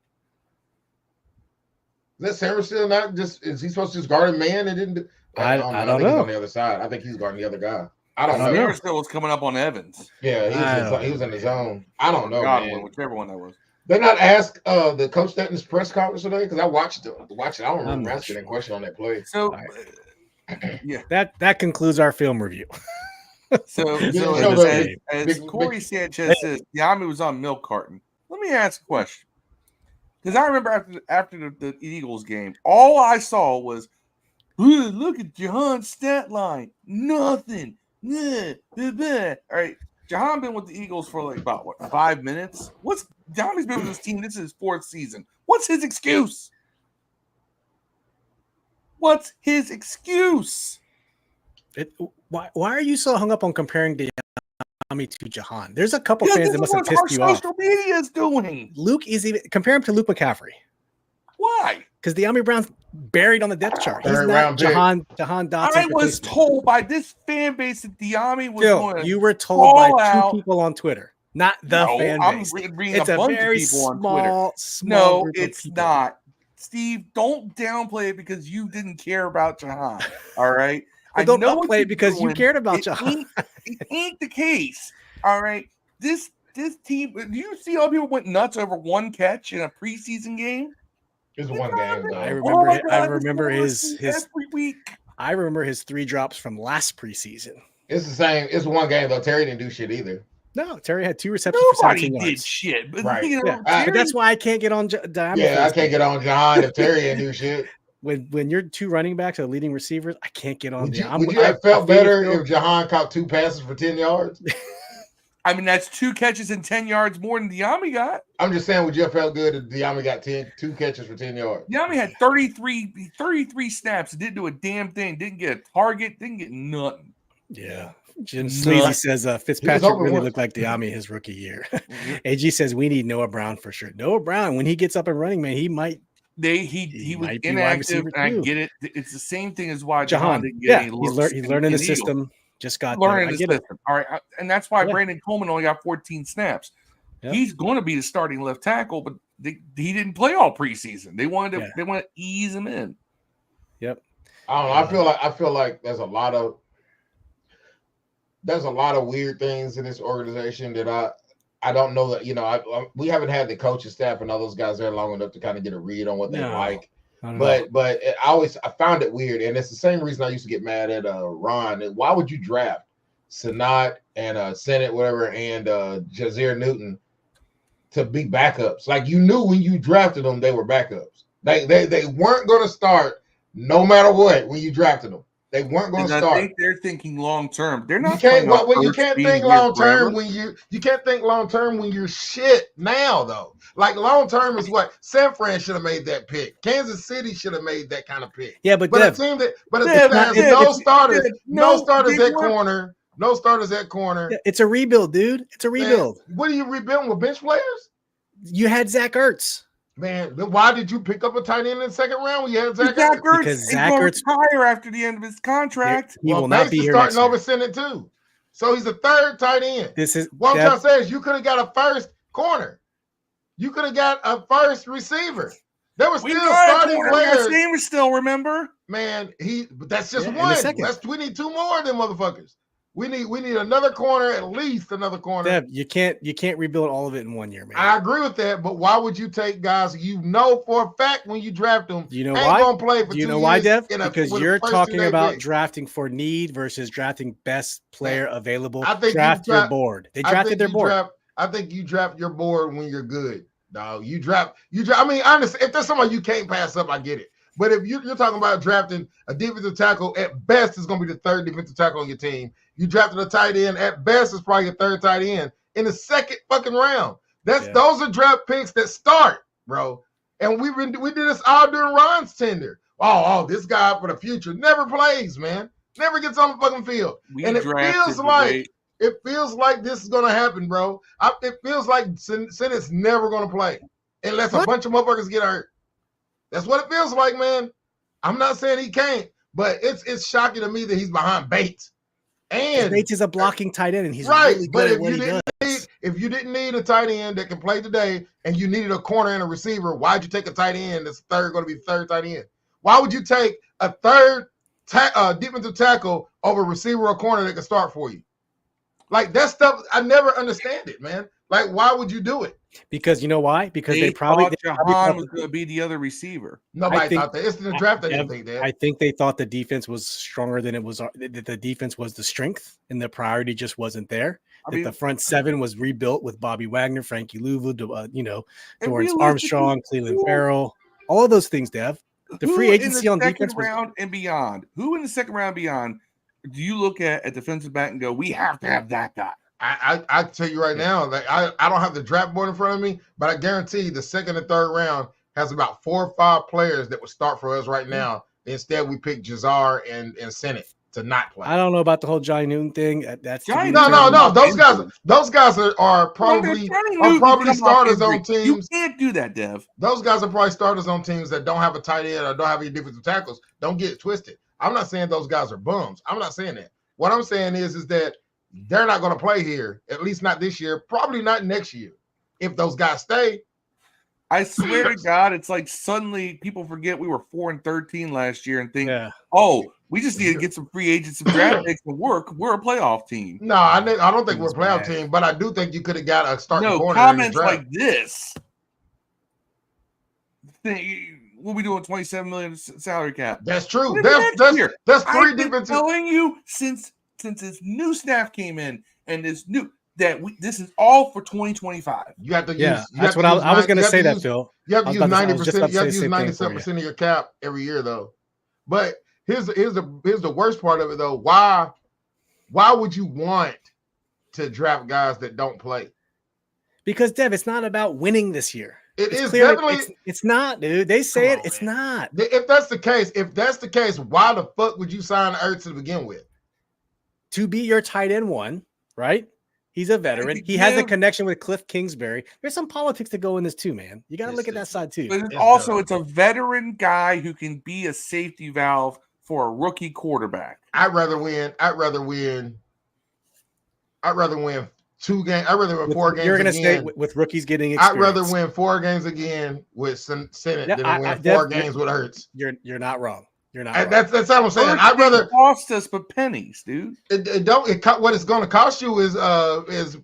Is that Sammersteel not just? Is he supposed to just guard a man and didn't? I don't know. He's on the other side. I think he's guarding the other guy. I don't know. Sammersteel was coming up on Evans. Yeah, he was in the zone. I don't know, man. Whichever one that was. They not ask the coach that in his press conference today because I watched it. I don't remember asking that question on that play. So, that concludes our film review. So as Corey Sanchez says, Yami was on milk carton. Let me ask a question. Because I remember after the Eagles game, all I saw was, look at Jahan's stat line. Nothing. All right. Jahan been with the Eagles for like about 5 minutes? Jahan's been with this team. This is his 4th season. What's his excuse? Why are you so hung up on comparing Diami to Jahan? There's a couple fans that must have pissed you off. Social media is doing. Luke is even compare him to Luke McCaffrey. Why? Because Diami Brown's buried on the depth chart. He's not Jahan Dotson. I was told by this fan base that Diami was going. You were told by 2 people on Twitter, not the fan base. I'm reading a bunch of people on Twitter. No, it's not. Steve, don't downplay it because you didn't care about Jahan. All right. Well, don't downplay it because you cared about Jahan. It ain't the case. All right. This team. Do you see how people went nuts over 1 catch in a preseason game? It's one game. Though. I remember his every week. I remember his 3 drops from last preseason. It's the same. It's one game though. Terry didn't do shit either. No, Terry had 2 receptions for 17 yards. Nobody did shit. But right. But that's why I can't get on Diami. Yeah, I can't get on John if Terry didn't do shit. When you're 2 running backs or leading receivers, I can't get on. Would you have felt better if Jahan caught 2 passes for 10 yards? I mean, that's 2 catches and 10 yards more than Diami got. I'm just saying, would you have felt good if Diami got 2 catches for 10 yards? Diami had 33 snaps. Didn't do a damn thing. Didn't get a target. Didn't get nothing. Yeah. Jim Sleazy says Fitzpatrick really looked like Diami his rookie year. AG says we need Noah Brown for sure. Noah Brown, when he gets up and running, man, he might. He was inactive. And I get it. It's the same thing as why Jahan didn't get any looks. He's learning the system. Just got learning the system. All right, and that's why Brandon Coleman only got 14 snaps. Yep. He's going to be the starting left tackle, but he didn't play all preseason. They wanted to ease him in. Yep. I don't know. I feel like there's a lot of weird things in this organization that I don't know that we haven't had the coaching staff and all those guys there long enough to kind of get a read on what they like. But I found it weird, and it's the same reason I used to get mad at Ron. Why would you draft Sanat and Senate, whatever, and Jazir Newton to be backups? Like, you knew when you drafted them, they were backups. They weren't going to start no matter what when you drafted them. They weren't going to start. I think they're thinking long term. They're not. You can't think long term when you can't think long term when you're shit now though. Like long term is what San Fran should have made that pick. Kansas City should have made that kind of pick. Yeah, but a team that no starters at corner. Yeah, it's a rebuild, dude. It's a rebuild. Man, what are you rebuilding with bench players? You had Zach Ertz. Man, then why did you pick up a tight end in the 2nd round when you had Zach Ertz? Because Zach Ertz retire after the end of his contract. He will not be here starting over Senate too. So he's a 3rd tight end. What I'm trying to say is you could have got a 1st corner. You could have got a 1st receiver. There was still starting players. We still remember. Man, but that's just one. We need 2 more of them motherfuckers. We need another corner, at least another corner. Deb, you can't rebuild all of it in 1 year, man. I agree with that, but why would you take guys for a fact when you draft them? You know why? Gonna play for you 2 know why, years Dev? Because you're talking about drafting for need versus drafting best player available. I think draft your board. They drafted their board. I think you draft your board when you're good. No, you draft. I mean, honestly, if there's somebody you can't pass up, I get it. But if you're talking about drafting a defensive tackle, at best it's going to be the third defensive tackle on your team. You drafted a tight end, at best it's probably your third tight end in the second fucking round. Those are draft picks that start, bro. And we did this all during Ron's tenure. Oh, this guy for the future never plays, man. Never gets on the fucking field. And it feels like this is going to happen, bro. It feels like Sennett's never going to play unless a bunch of motherfuckers get hurt. That's what it feels like, man. I'm not saying he can't, but it's shocking to me that he's behind Bates. And Bates is a blocking tight end, and he's really good at what he does. If you didn't need a tight end that can play today, and you needed a corner and a receiver, why'd you take a tight end that's going to be third tight end? Why would you take a third defensive tackle over a receiver or corner that can start for you? Like, that stuff, I never understand it, man. Like, why would you do it? Because you know why? Because they thought probably Jahan was going to be the other receiver. Nobody thought that. It's in the draft. They didn't think that. I think they thought the defense was stronger than it was. That the defense was the strength, and the priority just wasn't there. The front seven was rebuilt with Bobby Wagner, Frankie Louvu, Dorrance Armstrong, Cleveland Farrell, all of those things. Dev, the free agency on defense round and beyond. Who in the second round beyond do you look at defensive back and go, we have to have that guy? I tell you right now, like I don't have the draft board in front of me, but I guarantee the second and third round has about 4 or 5 players that would start for us right now. Instead, we pick Jazar and Sennett to not play. I don't know about the whole Johnny Newton thing. That's no. Those guys are probably starters on teams. You can't do that, Dev. Those guys are probably starters on teams that don't have a tight end or don't have any defensive tackles. Don't get it twisted. I'm not saying those guys are bums. I'm not saying that. What I'm saying is that they're not going to play here, at least not this year, probably not next year. If those guys stay, I swear to God, it's like suddenly people forget we were 4-13 last year and think, we just need to get some free agents, some draft picks to work. We're a playoff team. No, I don't think we're a playoff team, but I do think you could have got a starting corner. Comments like this. We'll be doing $27 million salary cap. That's true. That's 3 defensive. I'm telling you since this new staff came in and this is all for 2025. You have to use. That's what I was going to say. That Phil, you have to use 90%. You have to use 97% of your cap every year, though. But here's the worst part of it, though. Why would you want to draft guys that don't play? Because Dev, it's not about winning this year. It's definitely. It's not, dude. They say it's not. If that's the case, why the fuck would you sign Ertz to begin with? To be your tight end one, right? He's a veteran. He has a connection with Cliff Kingsbury. There's some politics to go in this too, man. You got to look at that side too. But it's a veteran guy who can be a safety valve for a rookie quarterback. I'd rather win 2 games. I'd rather win 4 games. You're going to stay with rookies getting experience. I'd rather win 4 games again with Sennett than win 4 games with Ertz. You're not wrong. You're not. That's what I'm saying. I'd rather cost us but pennies, dude. What it's going to cost you is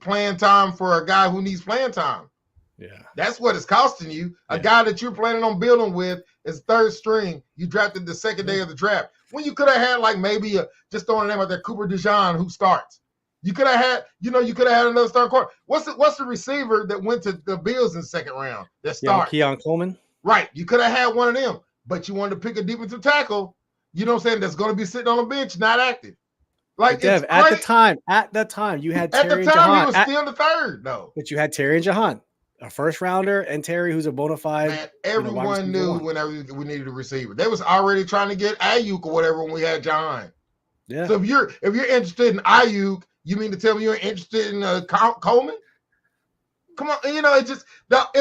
playing time for a guy who needs playing time. Yeah, that's what it's costing you. A guy that you're planning on building with is third string. You drafted the second day of the draft when you could have had like maybe just throwing a name out there, Cooper DeJean, who starts. You could have had, another starting quarterback. What's the receiver that went to the Bills in the second round that started? Keon Coleman. Right. You could have had one of them. But you wanted to pick a defensive tackle, you know what I'm saying, that's going to be sitting on the bench, not active. Like, Dev, at the time, you had Terry and Jahan. He was still the third, though. But you had Terry and Jahan, a first rounder, and Terry, who's a bona fide. Man, everyone knew whenever we needed a receiver. They was already trying to get Ayuk or whatever when we had Jahan. Yeah. So if you're interested in Ayuk, you mean to tell me you're interested in Coleman? Come on, it's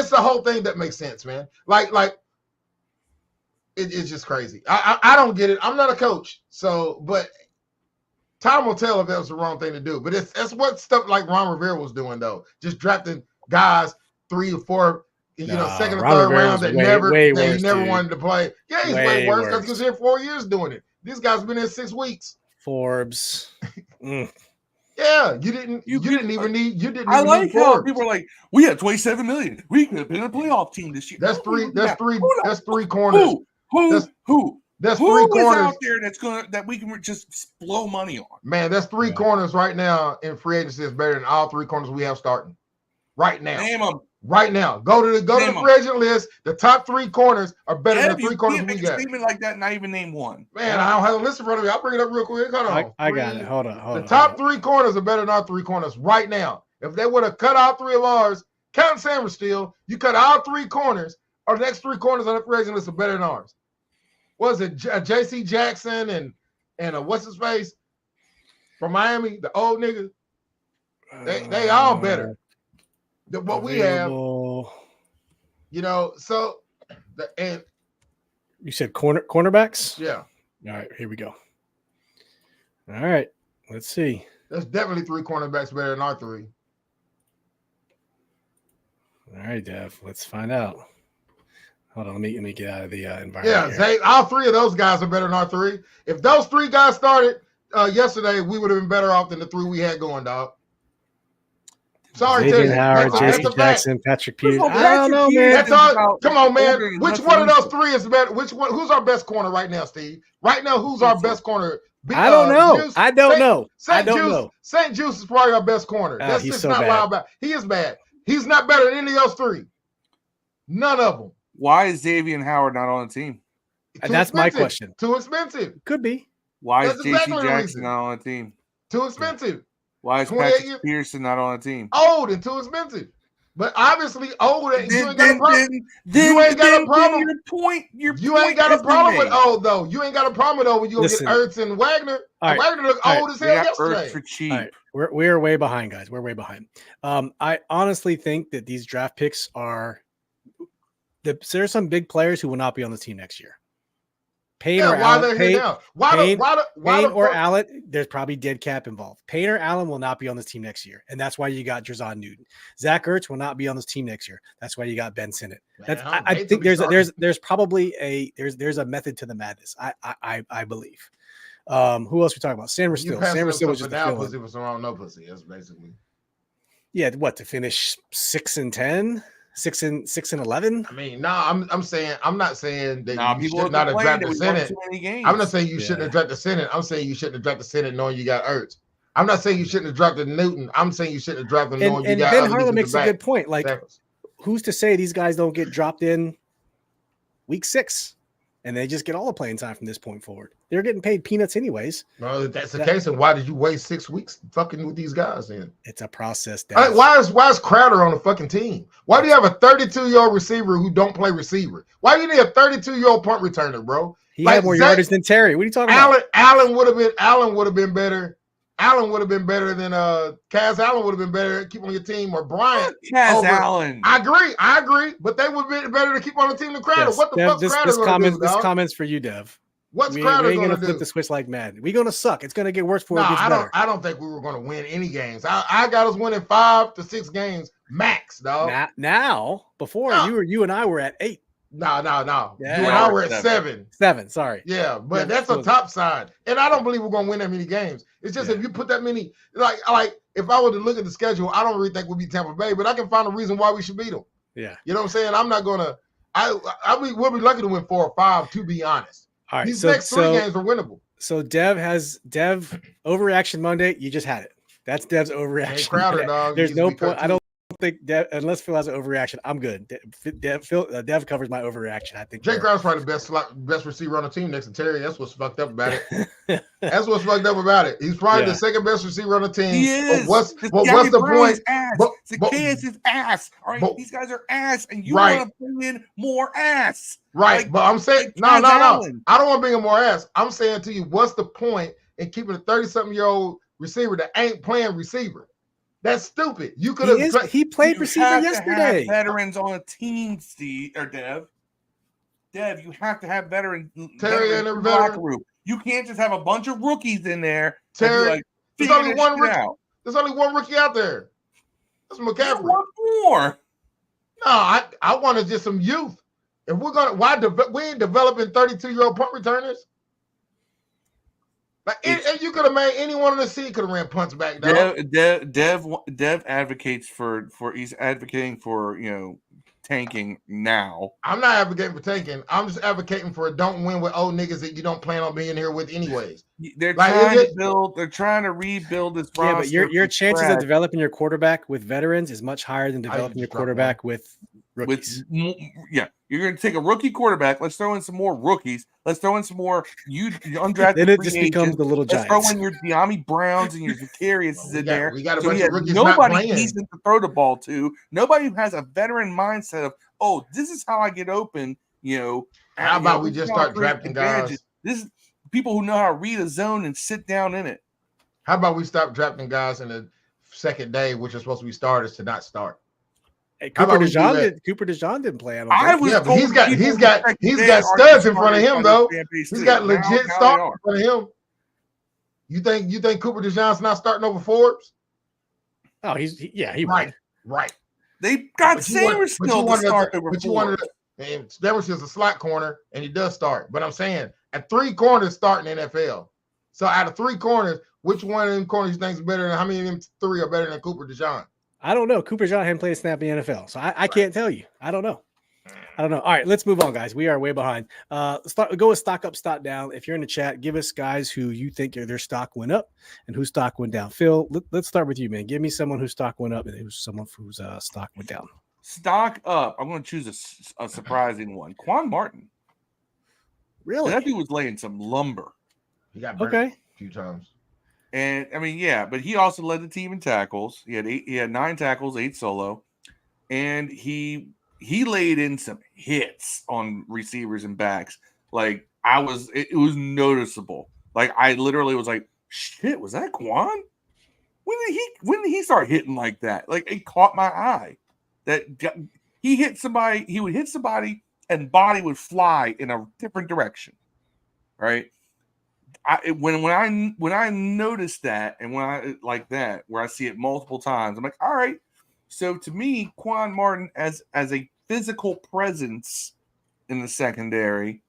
the whole thing that makes sense, man. It's just crazy. I don't get it. I'm not a coach, but time will tell if that was the wrong thing to do. But that's what stuff like Ron Rivera was doing, though. Just drafting guys 3 or 4, second or third round that he never wanted to play. Yeah, he's way worse because he was here 4 years doing it. These guys been in 6 weeks. Forbes. Yeah, you didn't even need. I like how people are like, we had $27 million. We could have been a playoff team this year. That's three corners. Who? That's 3 corners out there that we can just blow money on. Man, that's 3 corners right now in free agency is better than all 3 corners we have starting. right now. Name them. Right now. Go to the free agent list. The top 3 corners are better than the 3 corners we got. You can't make a statement like that and not even name one. Man, I don't have a list in front of me. I'll bring it up real quick. Hold on. I got it. Hold on. The top 3 corners are better than our 3 corners right now. If they would have cut all 3 of ours, count Sanders still, you cut all 3 corners, or the next 3 corners on the free agent list are better than ours. What was it? J.C. Jackson and what's his face from Miami, the old nigga. They all better than what we have. You know, so and you said cornerbacks? Yeah. All right, here we go. All right, let's see. There's definitely 3 cornerbacks better than our 3. All right, Dev. Let's find out. Hold on, let me get out of the environment. Yeah, Zay, all 3 of those guys are better than our 3. If those 3 guys started yesterday, we would have been better off than the 3 we had going, dog. Sorry, Xavier Howard, J.C. Jackson, Patrick Peters. I don't know, man. That's all. Come on, man. Which one of those 3 is better? Which one? Who's our best corner right now, Steve? Right now, who's our best corner? I don't know. Juice? I don't know. St. Juice is probably our best corner. That's just so not bad. loud about. He is bad. He's not better than any of those 3. None of them. Why is Xavier Howard not on the team? That's my question. Too expensive. Could be. Why is J.C. Jackson not on the team? Too expensive. Why is Patrick Pearson not on the team? Old and too expensive. But obviously, old and you ain't got a problem. You ain't got a problem. You ain't got a problem with old though. You ain't got a problem with old when you get Ertz and Wagner. Right. Wagner looked old as hell yesterday. Ertz for cheap. Right. We're way behind, guys. We're way behind. I honestly think that these draft picks are. There's some big players who will not be on the team next year. Payne or Allen. Payne or Allen, there's probably dead cap involved. Payne or Allen will not be on this team next year. And that's why you got Drazon Newton. Zach Ertz will not be on this team next year. That's why you got Ben Sinnott. I think there's probably a method to the madness. I believe. Who else we talking about? Sam Still. Sam Still was just the pussy was around no pussy. That's basically. Yeah, what to finish 6-10? 6-11. I mean, no, I'm saying I'm not saying that you should not have drafted the Senate. I'm not saying you shouldn't have drafted the Senate. I'm saying you shouldn't have drafted the Senate knowing you got Ertz. I'm not saying you shouldn't have drafted Newton. I'm saying you shouldn't have drafted knowing you got. And Ben Harlow makes a good point. Like, who's to say these guys don't get dropped in week 6 and they just get all the playing time from this point forward? They're getting paid peanuts anyways. No, if that's the case, then why did you waste 6 weeks fucking with these guys then? It's a process. Right, why is Crowder on the fucking team? Why do you have a 32-year-old receiver who don't play receiver? Why do you need a 32-year-old punt returner, bro? He had more yardage than Terry. What are you talking about? Allen would have been better. Allen would have been better than Kaz Allen would have been better to keep on your team, or Bryant. Allen. I agree. But they would be better to keep on the team than Crowder. Yes. What the fuck Crowder gonna do, This comment's for you, Dev. What's Crowder going to do? flip the switch like mad. We're going to suck. It's going to get worse for I don't think we were going to win any games. I got us winning 5 to 6 games max, dog. Before you and I were at 8. No. Yeah. You and I were at 7. 7, sorry. Yeah, but that's a top side. And I don't believe we're going to win that many games. It's just if you put that many, like if I were to look at the schedule, I don't really think we'll beat Tampa Bay, but I can find a reason why we should beat them. Yeah. You know what I'm saying? I'm not going to, we'll be lucky to win 4 or 5, to be honest. All right, these next 3 games are winnable. So Dev overreaction Monday. You just had it. That's Dev's overreaction. Hey, Crowder, dog. There's no point. I don't think Dev, unless Phil has an overreaction, I'm good. Dev covers my overreaction. I think Jay Crowder's probably the best receiver on the team next to Terry. That's what's fucked up about it. That's what's fucked up about it. He's probably the second best receiver on the team. He is. What's the point? Zacchaeus' ass. All right, these guys are ass, and you want to bring in more ass. Right, but I'm saying no. I don't want to bring in more ass. I'm saying to you, what's the point in keeping a 30-something-year-old receiver that ain't playing receiver? That's stupid. You could have. He played receiver yesterday. Veterans on a team, Steve or Dev. Dev, you have to have veterans. Terry and a veteran group. You can't just have a bunch of rookies in there. Terry, there's only one rookie. There's only one rookie out there. That's McCaffrey. One more. No, I wanted just some youth. If we're gonna, we ain't developing 32-year-old punt returners. Like, and you could have made any one of the C could have ran punts back, dog. Dev advocates for he's advocating for tanking now. I'm not advocating for tanking. I'm just advocating for don't win with old niggas that you don't plan on being here with anyways. They're trying to rebuild this roster. Yeah, but your chances of developing your quarterback with veterans is much higher than developing your quarterback with rookies. You're going to take a rookie quarterback. Let's throw in some more rookies. Let's throw in some more undrafted. Then it just becomes the little Giants. Let's throw in your De'Ami Browns and your Vicarious in there. We got a bunch of rookies nobody decent to throw the ball to. Nobody who has a veteran mindset of, oh, this is how I get open. How about we just start drafting guys? This is people who know how to read a zone and sit down in it. How about we stop drafting guys in the second day, which are supposed to be starters, to not start? Hey, Cooper DeJean didn't play. But he's got studs in front of him though. He's got legit stars in front of him. You think Cooper DeJean's not starting over Forbes? Oh, he right. They got Sanders still to start over Forbes. Sanders is a slot corner, and he does start. But I'm saying at 3 corners starting NFL. So out of 3 corners, which one of them corners you think is better than how many of them 3 are better than Cooper DeJean? I don't know. Cooper DeJean hadn't played a snap in the NFL, so I can't tell you. I don't know. All right, let's move on, guys. We are way behind. Go with stock up, stock down. If you're in the chat, give us guys who you think their stock went up and whose stock went down. Phil, let's start with you, man. Give me someone whose stock went up and who's someone whose stock went down. Stock up. I'm going to choose a surprising one. Quan Martin. Really? That dude was laying some lumber. He got burnt a few times. And I mean, yeah, but he also led the team in tackles. He had 9 tackles, 8 solo, and he laid in some hits on receivers and backs. Like it was noticeable. Like I literally was like, shit, was that Quan? When did he start hitting like that? Like it caught my eye. He hit somebody, he would hit somebody and body would fly in a different direction. Right? When I noticed that and when I like that, where I see it multiple times, I'm like, all right. So to me, Quan Martin as a physical presence in the secondary,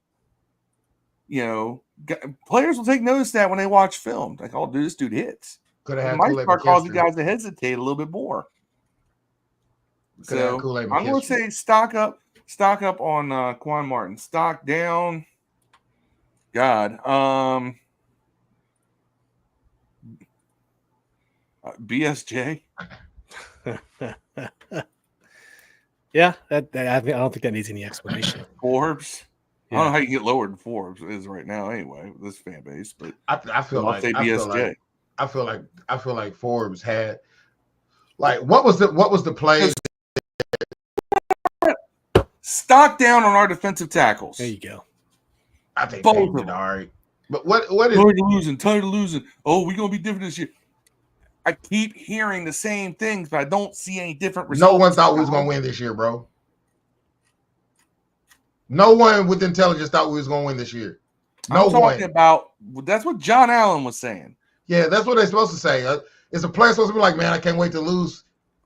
players will take notice of that when they watch film. Like, oh, dude, this dude hits. Could have might start causing guys to hesitate a little bit more. So I'm going to say stock up on Quan Martin. Stock down. God. BSJ. Yeah, I don't think that needs any explanation. Forbes. Yeah. I don't know how you get lower than Forbes is right now. Anyway, with this fan base, but I feel like BSJ. I feel like Forbes had like what was the play? Stock down on our defensive tackles. There you go. I think both of them. All right, but what is tired of losing? Oh, we're gonna be different this year. I keep hearing the same things, but I don't see any different results. No one thought we was going to win this year, bro. No one with intelligence thought we was going to win this year. I'm talking about that's what John Allen was saying. Yeah, that's what they're supposed to say. Is a player supposed to be like, man, I can't wait to lose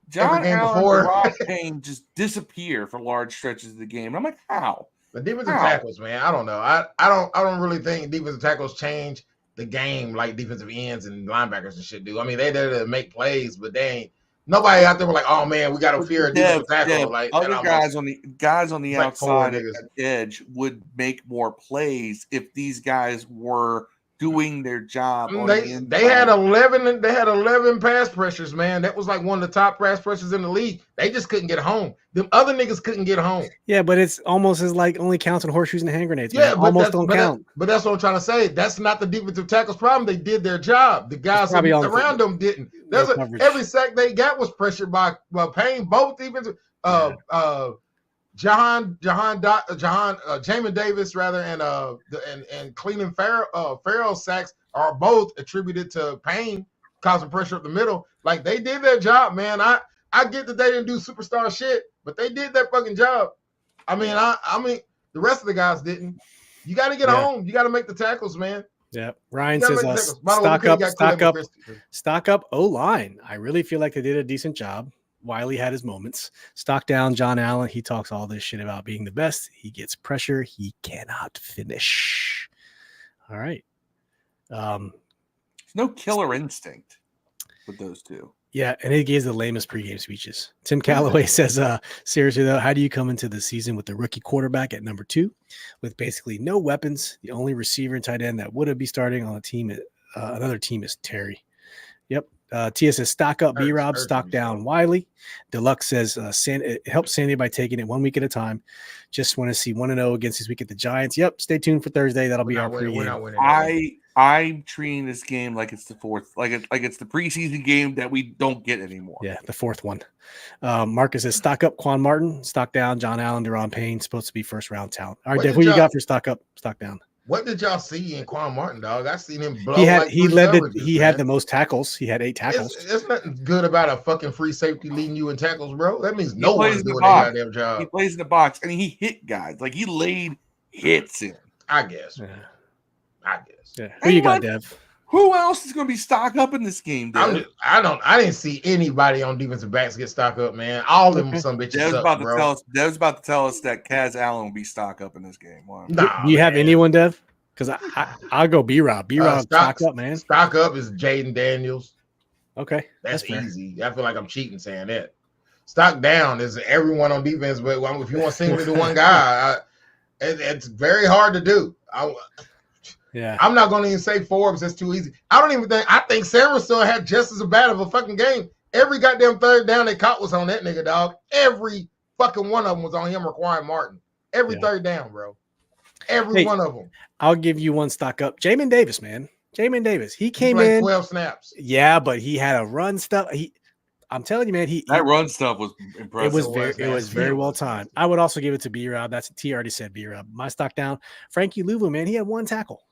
John every game Allen before? And Rob Payne just disappear for large stretches of the game. And I'm like, how? The defensive tackles, man, I don't know. I don't really think defensive tackles change the game like defensive ends and linebackers and shit do. I mean, they're there to make plays, but they ain't nobody out there was like, oh man, we got to fear a defensive tackle. Like other guys on the outside edge would make more plays if these guys were doing their job. They had 11 pass pressures, man. That was like one of the top pass pressures in the league. They just couldn't get home. Them other niggas couldn't get home. Yeah, but it's almost as like only counts on horseshoes and hand grenades. Yeah, almost don't count. But that's what I'm trying to say. That's not the defensive tackle's problem. They did their job. The guys around them didn't. Every sack they got was pressured by Payne. Both defensive Jamin Davis and Cleveland Farrell sacks are both attributed to Payne causing pressure up the middle. Like they did their job, man. I get that they didn't do superstar shit, but they did their fucking job. I mean, I mean the rest of the guys didn't. You got to get home. You got to make the tackles, man. Yeah. Ryan says stock up O-line. I really feel like they did a decent job. Wiley had his moments. Stock down John Allen. He talks all this shit about being the best. He gets pressure. He cannot finish. All right. There's no killer instinct with those two. Yeah, and he gave the lamest pregame speeches. Tim Callaway says, seriously, though, how do you come into the season with the rookie quarterback at number 2 with basically no weapons? The only receiver and tight end that would be starting on a team, another team is Terry. Yep. Tia says, stock up B-Rob, stock down Wiley. Deluxe says, it helps Sandy by taking it 1 week at a time. Just want to see 1-0 against this week at the Giants. Yep. Stay tuned for Thursday. That'll be our pregame. I'm treating this game like it's the fourth, like it's the preseason game that we don't get anymore. Yeah, the fourth one. Marcus says, stock up Quan Martin, stock down John Allen, Deron Payne, supposed to be first round talent. All right, Dev, who you got for stock up, stock down? What did y'all see in Quan Martin, dog? I seen him blow. He had the most tackles. He had 8 tackles. It's nothing good about a fucking free safety leading you in tackles, bro. That means no one's doing their goddamn job. He plays in the box and he hit guys. Like he laid hits in. I guess. Yeah. Who you got, Dev? Who else is going to be stocked up in this game, Dev? I didn't see anybody on defensive backs get stocked up, man. All of them some bitches. Dev's about to tell us that Kaz Allen will be stocked up in this game. Wow. Nah, do you have anyone, Dev? Because I'll go B-Rob. B-Rob stock up, man. Stock up is Jaden Daniels. Okay. That's easy. I feel like I'm cheating saying that. Stock down is everyone on defense, but if you want to single to one guy, it's very hard to do. I'm not going to even say Forbes. It's too easy. I think Sarah still had just as bad of a fucking game. Every goddamn third down they caught was on that nigga, dog. Every fucking one of them was on him or Quan Martin. Every third down, bro. Every one of them. I'll give you one stock up. Jamin Davis, man. Jamin Davis. He came in 12 snaps. Yeah, but he had a run stuff. I'm telling you, man, that run stuff was impressive. It was very well timed. I would also give it to B-Rob. That's T already said B-Rob. My stock down. Frankie Louvu, man, he had 1 tackle.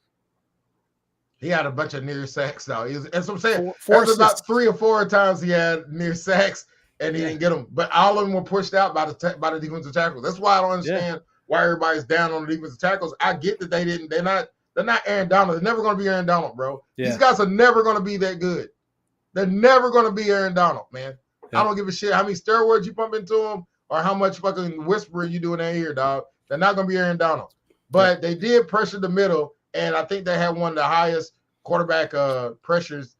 He had a bunch of near sacks, though. That's what I'm saying. There's about 3 or 4 times he had near sacks, and he didn't get them. But all of them were pushed out by the defensive tackles. That's why I don't understand why everybody's down on the defensive tackles. I get that they're not Aaron Donald. They're never going to be Aaron Donald, bro. Yeah. These guys are never going to be that good. They're never going to be Aaron Donald, man. Yeah. I don't give a shit how many steroids you pump into them or how much fucking whispering you do in their ear, dog. They're not going to be Aaron Donald. But they did pressure the middle, and I think they had one of the highest quarterback pressures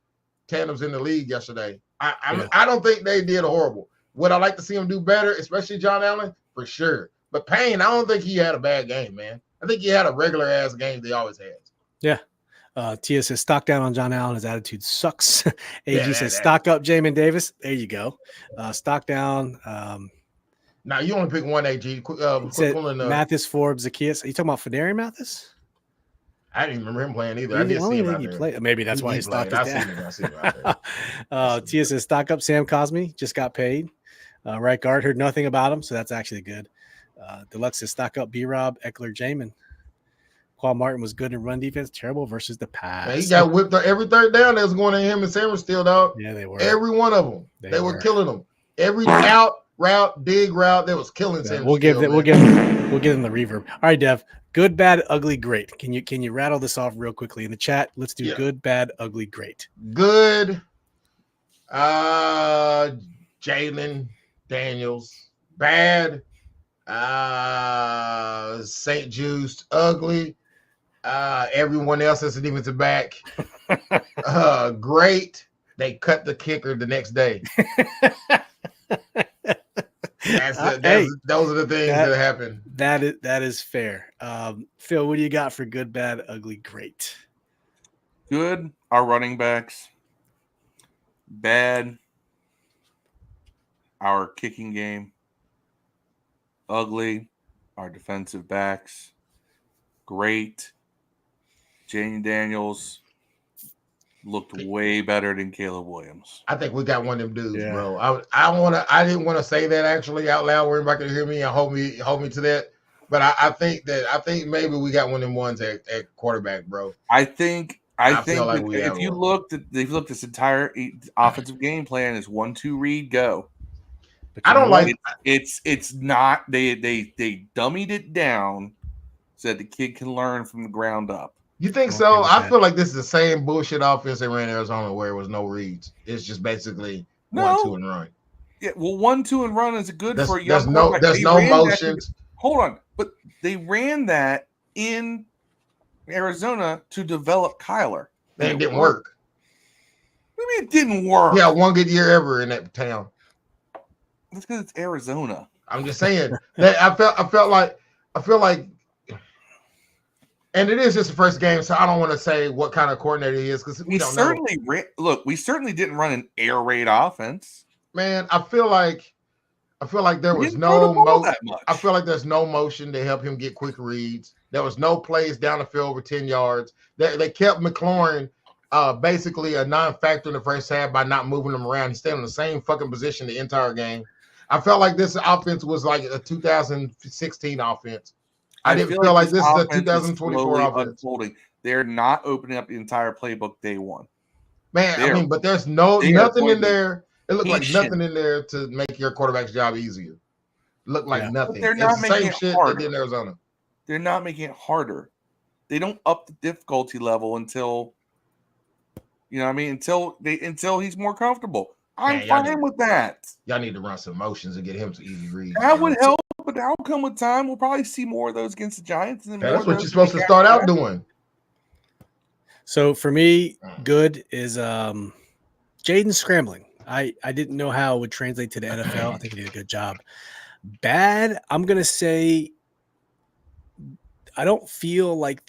tandems in the league yesterday. I don't think they did horrible. Would I like to see him do better, especially John Allen? For sure. But Payne, I don't think he had a bad game, man. I think he had a regular-ass game he always has. Yeah. Tia says, stock down on John Allen. His attitude sucks. AG says, stock up Jamin Davis. There you go. Stock down. Now, you only pick one, AG. Mathis, Forbes, Zacchaeus. Are you talking about Fedarian Mathis? I didn't remember him playing either. I didn't see him out there. Maybe that's why he stocked us down. I seen him out there. Tia says, stock up Sam Cosmi. Just got paid. Right guard. Heard nothing about him, so that's actually good. Deluxe says, stock up B-Rob, Eckler, Jamin. Quan Martin was good in run defense, terrible versus the pass. Man, he got whipped up every third down that was going to him and Sam was still, dog. Yeah, they were. Every one of them. They were killing them. Every out route, dig route, they was killing Sam. We'll give them the reverb. All right, Dev. Good, bad, ugly, great. Can you rattle this off real quickly in the chat? Let's do good, bad, ugly, great. Good. Jalen Daniels. Bad. St. Juice. Ugly. Everyone else is a defensive back. Great. They cut the kicker the next day. Those are the things that happen. That is fair. Phil, what do you got for good, bad, ugly, great? Good, our running backs. Bad, our kicking game. Ugly, our defensive backs. Great, Jane Daniels looked way better than Caleb Williams. I think we got one of them dudes, bro. I didn't want to say that actually out loud where everybody can hear me and hold me to that. But I think maybe we got one of them ones at quarterback, bro. I think like if you looked at this entire offensive game plan is 1-2 read go. I don't like it's not they dummied it down so that the kid can learn from the ground up. You think so? I feel like this is the same bullshit offense they ran in Arizona where it was no reads. It's just basically 1-2 and run. Yeah, well, 1-2 and run is good for a young there's no motions. Hold on, but they ran that in Arizona to develop Kyler. And it didn't work. What do you mean it didn't work? Yeah, one good year ever in that town. That's because it's Arizona. I'm just saying that I feel like, and it is just the first game, so I don't want to say what kind of coordinator he is because we don't know. We certainly didn't run an air raid offense. Man, I feel like there was no I feel like there's no motion to help him get quick reads. There was no plays down the field over 10 yards. They kept McLaurin basically a non-factor in the first half by not moving him around. He stayed in the same fucking position the entire game. I felt like this offense was like a 2016 offense. I didn't feel like this is a 2024 offense. Unfolding. They're not opening up the entire playbook day one. Man, but there's nothing in there. It looked like nothing in there to make your quarterback's job easier. Looked like nothing. But they're not making the same shit they did in Arizona. They're not making it harder. They don't up the difficulty level until until he's more comfortable. I'm fine with that. Y'all need to run some motions and get him some easy reads. That would help, but the outcome with time, we'll probably see more of those against the Giants. That's what you're supposed to start out doing. So for me, good is Jaden scrambling. I didn't know how it would translate to the NFL. I think he did a good job. Bad, I'm going to say I don't feel like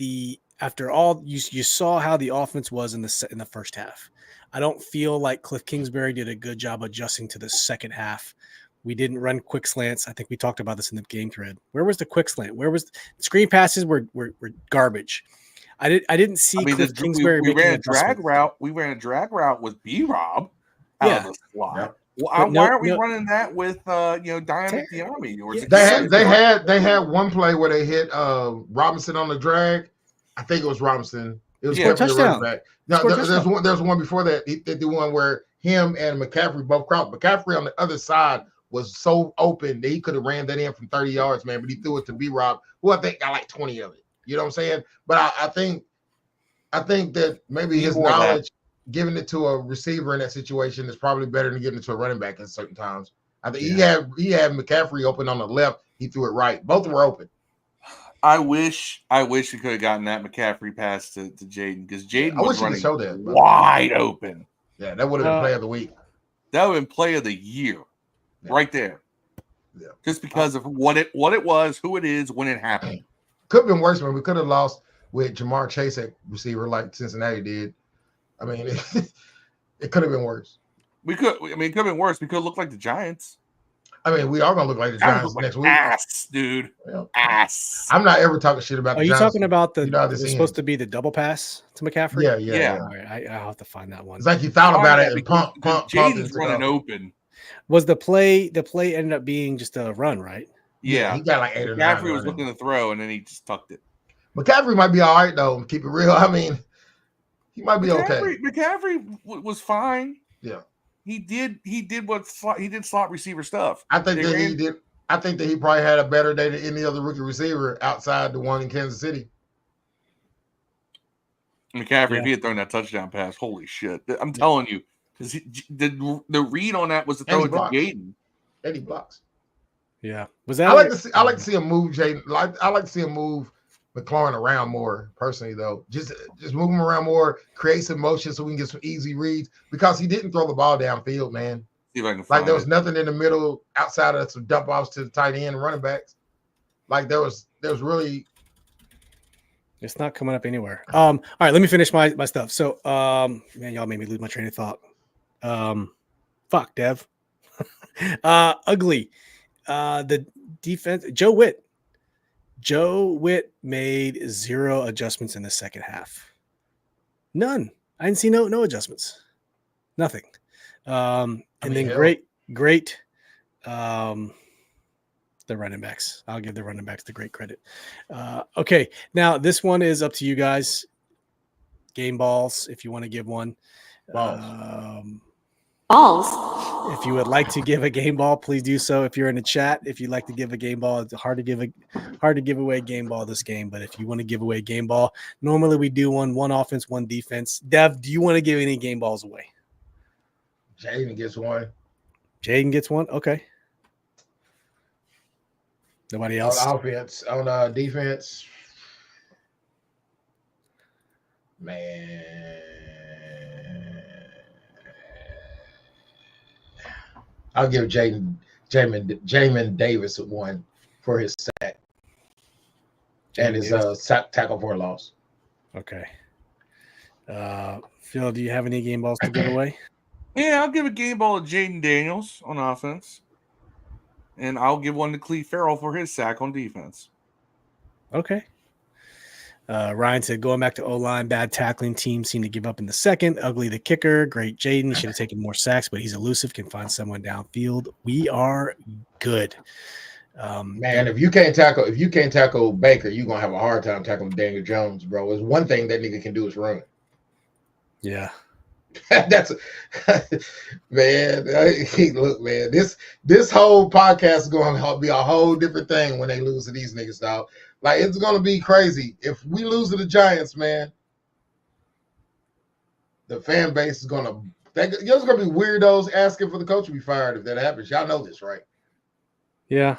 after all, you saw how the offense was in the first half. I don't feel like Cliff Kingsbury did a good job adjusting to the second half. We didn't run quick slants. I think we talked about this in the game thread. Where was the quick slant? Where was screen passes were garbage. I didn't see Cliff Kingsbury. We ran a drag route. We ran a drag route with B-Rob out of the slot. Yeah. Well, why aren't we running that with Dynamic the Army? They had one play where they hit Robinson on the drag. I think it was Robinson. It was touchdown. Back. No, there's one before that. They did one where him and McCaffrey both crossed. McCaffrey on the other side was so open that he could have ran that in from 30 yards, man. But he threw it to B-Rob, who I think got like 20 of it. You know what I'm saying? But I think that maybe his knowledge, giving it to a receiver in that situation is probably better than giving it to a running back at certain times. I think he had McCaffrey open on the left. He threw it right. Both were open. I wish we could have gotten that McCaffrey pass to Jaden because Jaden was running wide open. Yeah, that would have been play of the week. That would have been play of the year, right there. Yeah, just because of what it was, who it is, when it happened. Could have been worse, man. We could have lost with Jamar Chase at receiver like Cincinnati did. I mean, it could have been worse. It could have been worse. We could have looked like the Giants. I mean, we are going to look like the Giants next week. Ass, dude. Yeah. Ass. I'm not ever talking shit about the Giants. Are you talking about it's supposed to be the double pass to McCaffrey? Yeah. All right, I'll have to find that one. It's like you thought about it and pump. Jaden's running open. Was the play ended up being just a run, right? Yeah. He got like 8 or 9. McCaffrey was looking to throw, and then he just tucked it. McCaffrey might be all right, though. Keep it real. I mean, he might be okay. McCaffrey was fine. Yeah. He did slot receiver stuff. I think that he probably had a better day than any other rookie receiver outside the one in Kansas City. McCaffrey, if he had thrown that touchdown pass, holy shit! I'm telling you, because the read on that was to throw it to Jaden. And he blocks. Yeah, was that? I like to see him move Jaden. I like to see him move McLaurin around more personally, though. Just move him around more, create some motion so we can get some easy reads because he didn't throw the ball downfield, man. See if I can like there was nothing in the middle outside of some dump offs to the tight end and running backs. Like there was really. It's not coming up anywhere. All right, let me finish my stuff. So, man, y'all made me lose my train of thought. Fuck, Dev. Ugly. The defense. Joe Witt made 0 adjustments in the second half. None. I didn't see no adjustments. Nothing. And then great. The running backs. I'll give the running backs the great credit. Okay. Now this one is up to you guys. Game balls, if you want to give one. Balls. If you would like to give a game ball, please do so. If you're in the chat, if you'd like to give a game ball, it's hard to give away a game ball this game. But if you want to give away a game ball, normally we do one offense, one defense. Dev, do you want to give any game balls away? Jaden gets one. Jaden gets one. Okay. Nobody else. On offense, defense. Man. I'll give Jamin Davis one for his sack and his tackle for a loss. Okay. Phil, do you have any game balls to give away? Yeah, I'll give a game ball to Jaden Daniels on offense. And I'll give one to Cleve Farrell for his sack on defense. Okay. Ryan said, going back to O-line, bad tackling team seemed to give up in the second. Ugly the kicker. Great Jaden. He should have taken more sacks, but he's elusive, can find someone downfield. We are good. Man, if you can't tackle Baker, you're gonna have a hard time tackling Daniel Jones, bro. There's one thing that nigga can do is run. Yeah. That's man. Look, man, this whole podcast is going to be a whole different thing when they lose to these niggas, dog. Like, it's going to be crazy if we lose to the Giants, man. The fan base is going to. There's going to be weirdos asking for the coach to be fired if that happens. Y'all know this, right? Yeah.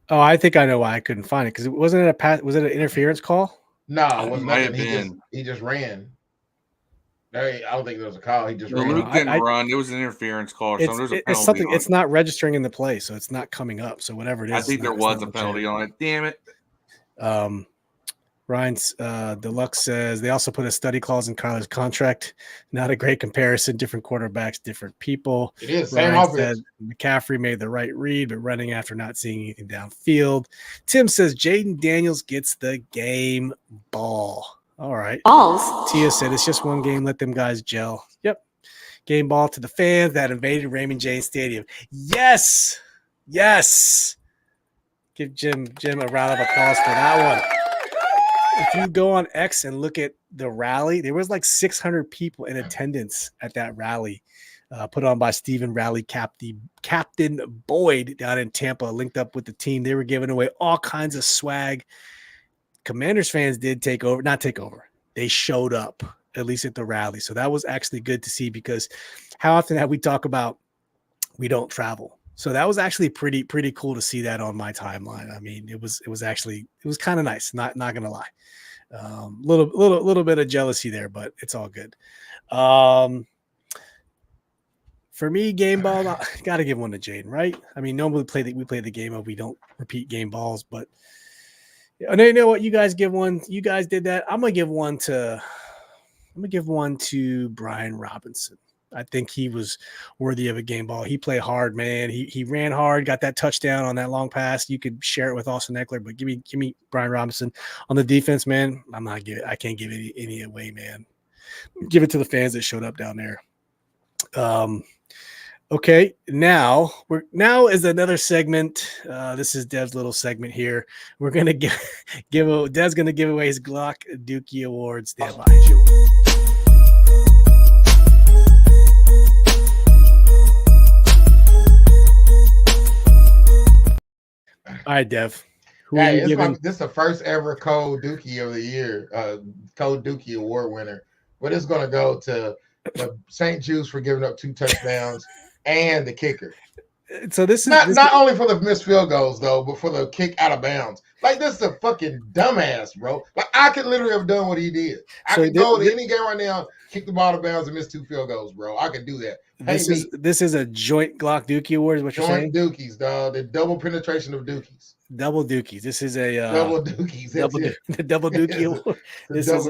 Oh, I think I know why I couldn't find it, because was it an interference call? No, it wasn't nothing. He just ran. I don't think there was a call. He just ran. Luke didn't run. It was an interference call. So there's a penalty. It's something. It's not registering in the play, so it's not coming up. So whatever it is, I think there was a penalty on it. Damn it. Ryan's Deluxe says they also put a study clause in Kyler's contract. Not a great comparison. Different quarterbacks, different people. It is. Ryan said McCaffrey made the right read, but running after not seeing anything downfield. Tim says Jaden Daniels gets the game ball. All right. Balls. Tia said it's just one game. Let them guys gel. Yep. Game ball to the fans that invaded Raymond James Stadium. Yes. Yes. Give Jim a round of applause for that one. If you go on X and look at the rally, there was like 600 people in attendance at that rally put on by Stephen Rally Captain Boyd down in Tampa, linked up with the team. They were giving away all kinds of swag. Commanders fans did not take over. They showed up, at least at the rally. So that was actually good to see, because how often have we talked about we don't travel? So that was actually pretty cool to see that on my timeline. I mean, it was kind of nice. Not gonna lie, little bit of jealousy there, but it's all good. For me, game ball, I got to give one to Jaden, right? I mean, normally we play the game of we don't repeat game balls, but you know what? You guys give one. You guys did that. I'm gonna give one to Brian Robinson. I think he was worthy of a game ball. He played hard, man. He ran hard, got that touchdown on that long pass. You could share it with Austin Eckler, but give me Brian Robinson on the defense, man. I can't give any away, man. Give it to the fans that showed up down there. Okay, now is another segment. This is Dev's little segment here. We're gonna Dev's gonna give away his Glock Dookie Award. Stand by. All right, Dev. This is the first ever Code Dookie of the year, Code Dookie Award winner. But it's going to go to the St. Jude's for giving up 2 touchdowns and the kicker. So this is not only for the missed field goals though, but for the kick out of bounds. Like, this is a fucking dumbass, bro. Like, I could literally have done what he did. I could go to any game right now, kick the ball out of bounds, and miss 2 field goals, bro. I could do that. This is a joint Glock Dookie Award, is what you're saying? Joint Dookies, dog. The double penetration of Dookies. Double Dookies. This is a double Dookies. The double Dookie Award. This is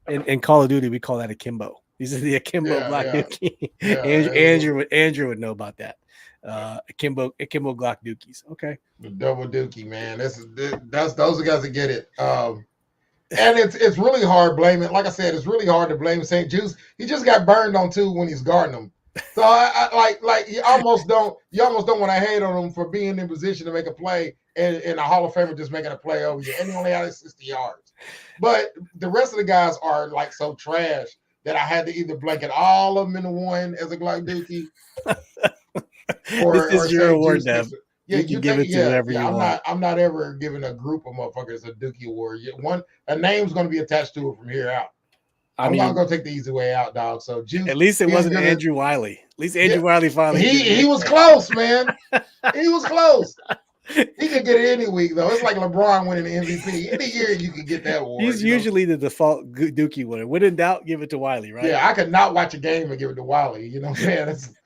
in Call of Duty we call that akimbo. These are the akimbo Glock Dookie. Andrew would know about that. Akimbo Glock Dookies. Okay. The double Dookie, man. Those are the guys that get it. And it's really hard blaming. Like I said, it's really hard to blame St. Jude's. He just got burned on 2 when he's guarding them. So I you almost don't want to hate on him for being in position to make a play and a Hall of Famer just making a play over you, and he only had 60 yards. But the rest of the guys are like so trash that I had to either blanket all of them into one as a Glock Dookie. This is your award, Dev. Yeah, you can give it to whoever you want. I'm not ever giving a group of motherfuckers a Dookie Award. A name's going to be attached to it from here out. I'm not going to take the easy way out, dog. So at least it wasn't Andrew Wiley. At least Andrew Wiley finally. He was close, man. He was close. He can get it any week though. It's like LeBron winning the MVP. Any year you can get that award. He's usually the default Dookie winner. When in doubt, give it to Wiley, right? Yeah, I could not watch a game and give it to Wiley. You know what I'm saying?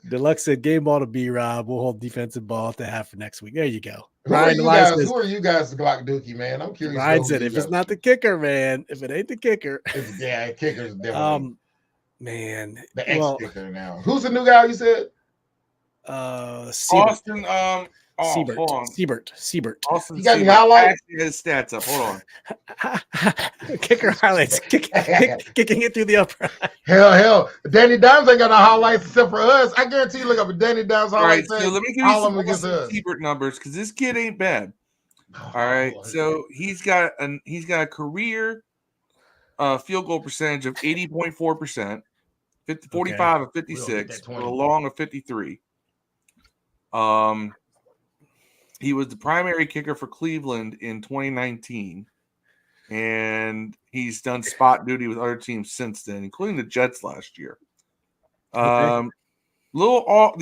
Deluxe said game ball to B-Rob. We'll hold defensive ball at the half for next week. There you go. Who are you guys, the Glock Dookie, man? I'm curious. Ryan said if it's not the kicker, man, if it ain't the kicker. Kicker's definitely man. The ex-kicker now. Who's the new guy you said? Austin Siebert. Austin, you got any highlights? His stats up. Hold on. Kicker highlights. Kicking it through the upright. Hell. Danny Dimes ain't got no highlights except for us. I guarantee you look up at Danny Dimes highlights. All right, so let me give you some Siebert numbers because this kid ain't bad. All right, so he's got a career field goal percentage of 80.4%, 45 of 56, with a long of 53. He was the primary kicker for Cleveland in 2019, and he's done spot duty with other teams since then, including the Jets last year. The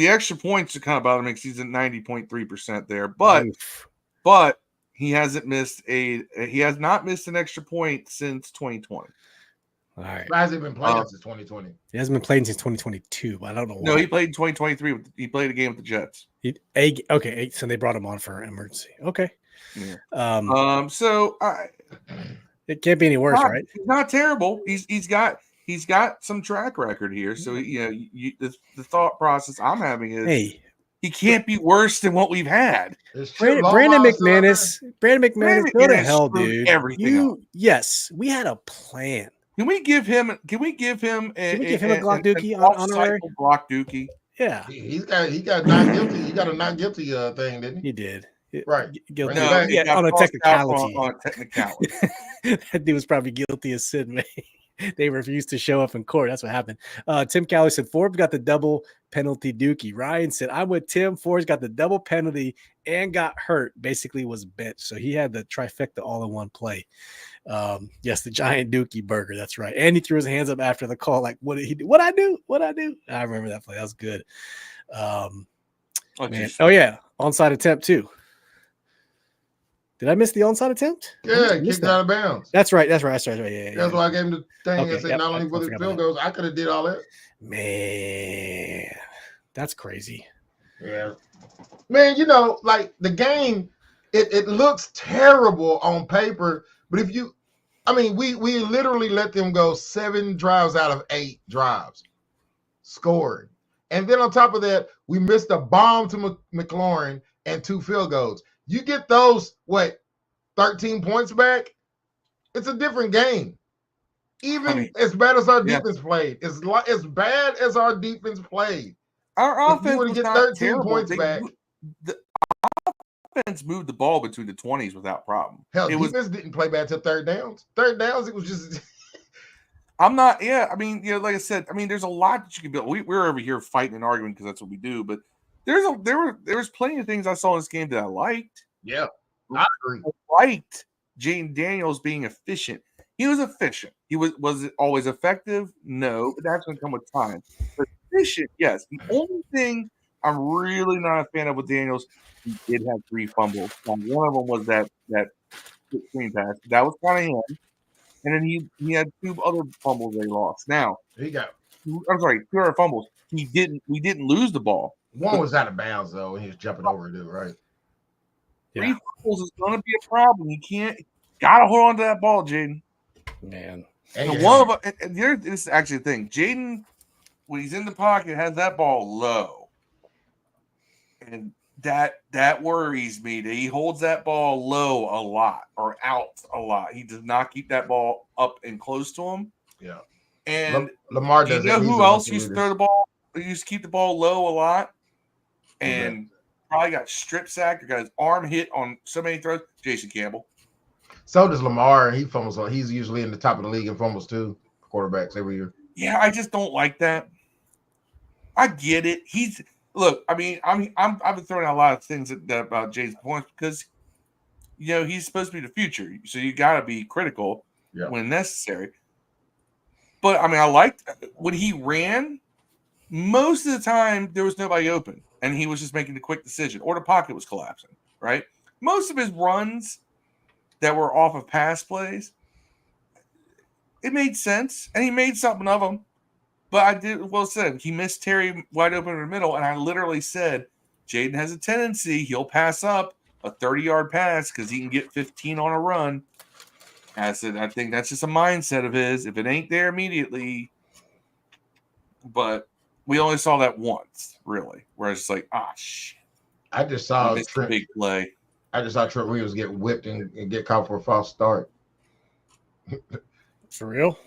extra points are kind of bother me because he's at 90.3% there, but he has not missed an extra point since 2020. All right. Why has he been playing since 2020? He hasn't been playing since 2022. I don't know why. No, he played in 2023. He played a game with the Jets. So they brought him on for emergency. Okay. Yeah. So it can't be any worse, right? He's not terrible. He's got some track record here. So the thought process I'm having is, he can't be worse than what we've had. Brandon McManus, go to hell, dude. Everything. Yes, we had a plan. Can we give him a Glock Dookie honorary? Glock Dookie. Yeah, he got not guilty. He got a not guilty thing, didn't he? He did. Right. Guilty. No, on a technicality. On a technicality. That dude was probably guilty as sin, man. They refused to show up in court. That's what happened. Tim Cowley said Forbes got the double penalty Dookie. Ryan said, I'm with Tim. Forbes got the double penalty and got hurt. Basically was benched. So he had the trifecta all in one play. Yes, the giant Dookie burger. That's right. And he threw his hands up after the call. Like, what did he do? What I do? I remember that play. That was good. Onside attempt too. Did I miss the onside attempt? Yeah, kicked out of bounds. That's right. Yeah. That's why I gave him the thing and said not only was it field goals, I could have did all that. Man, that's crazy. Yeah. Man, like the game, it looks terrible on paper, but we literally let them go 7 drives out of 8 drives, scored. And then on top of that, we missed a bomb to McLaurin and 2 field goals. You get those, 13 points back? It's a different game. As bad as our defense played, as bad as our defense played, our offense would get 13 points back. The offense moved the ball between the 20s without problem. Hell, defense didn't play bad till third downs. Third downs, it was just. Like I said, there's a lot that you can build. We're over here fighting and arguing because that's what we do, but there was plenty of things I saw in this game that I liked. Yeah, I agree. I liked Jaden Daniels being efficient. He was efficient. Was it always effective? No, but that's going to come with time. But efficient, yes. The only thing I'm really not a fan of with Daniels, he did have 3 fumbles. One of them was that screen pass. That was kind of him. And then he had 2 other fumbles they lost. Now he got. I'm sorry, 2 other fumbles. We didn't lose the ball. One was out of bounds though, and he was jumping over it, right? 3 fumbles is going to be a problem. You gotta hold on to that ball, Jaden. Man, and one of them. This is actually the thing. Jaden, when he's in the pocket, has that ball low, and that worries me. That he holds that ball low a lot or out a lot. He does not keep that ball up and close to him. Yeah, and Lamar does. You know who else used to throw the ball? He used to keep the ball low a lot, and probably got strip sacked or got his arm hit on so many throws. Jason Campbell. So does Lamar. He fumbles. He's usually in the top of the league in fumbles too. Quarterbacks every year. Yeah, I just don't like that. I get it. I've been throwing out a lot of things about Jaden's points because he's supposed to be the future. So you got to be critical when necessary. But I liked when he ran. most of the time there was nobody open, and he was just making a quick decision, or the pocket was collapsing, right? Most of his runs that were off of pass plays, it made sense, and he made something of them. But I did he missed Terry wide open in the middle, and I literally said, Jaden has a tendency, he'll pass up a 30-yard pass because he can get 15 on a run. And I said, I think that's just a mindset of his. If it ain't there immediately, but we only saw that once, really, where it's like, shit. I just saw Trent, big play. I just saw Trent Williams get whipped and get caught for a false start. For real?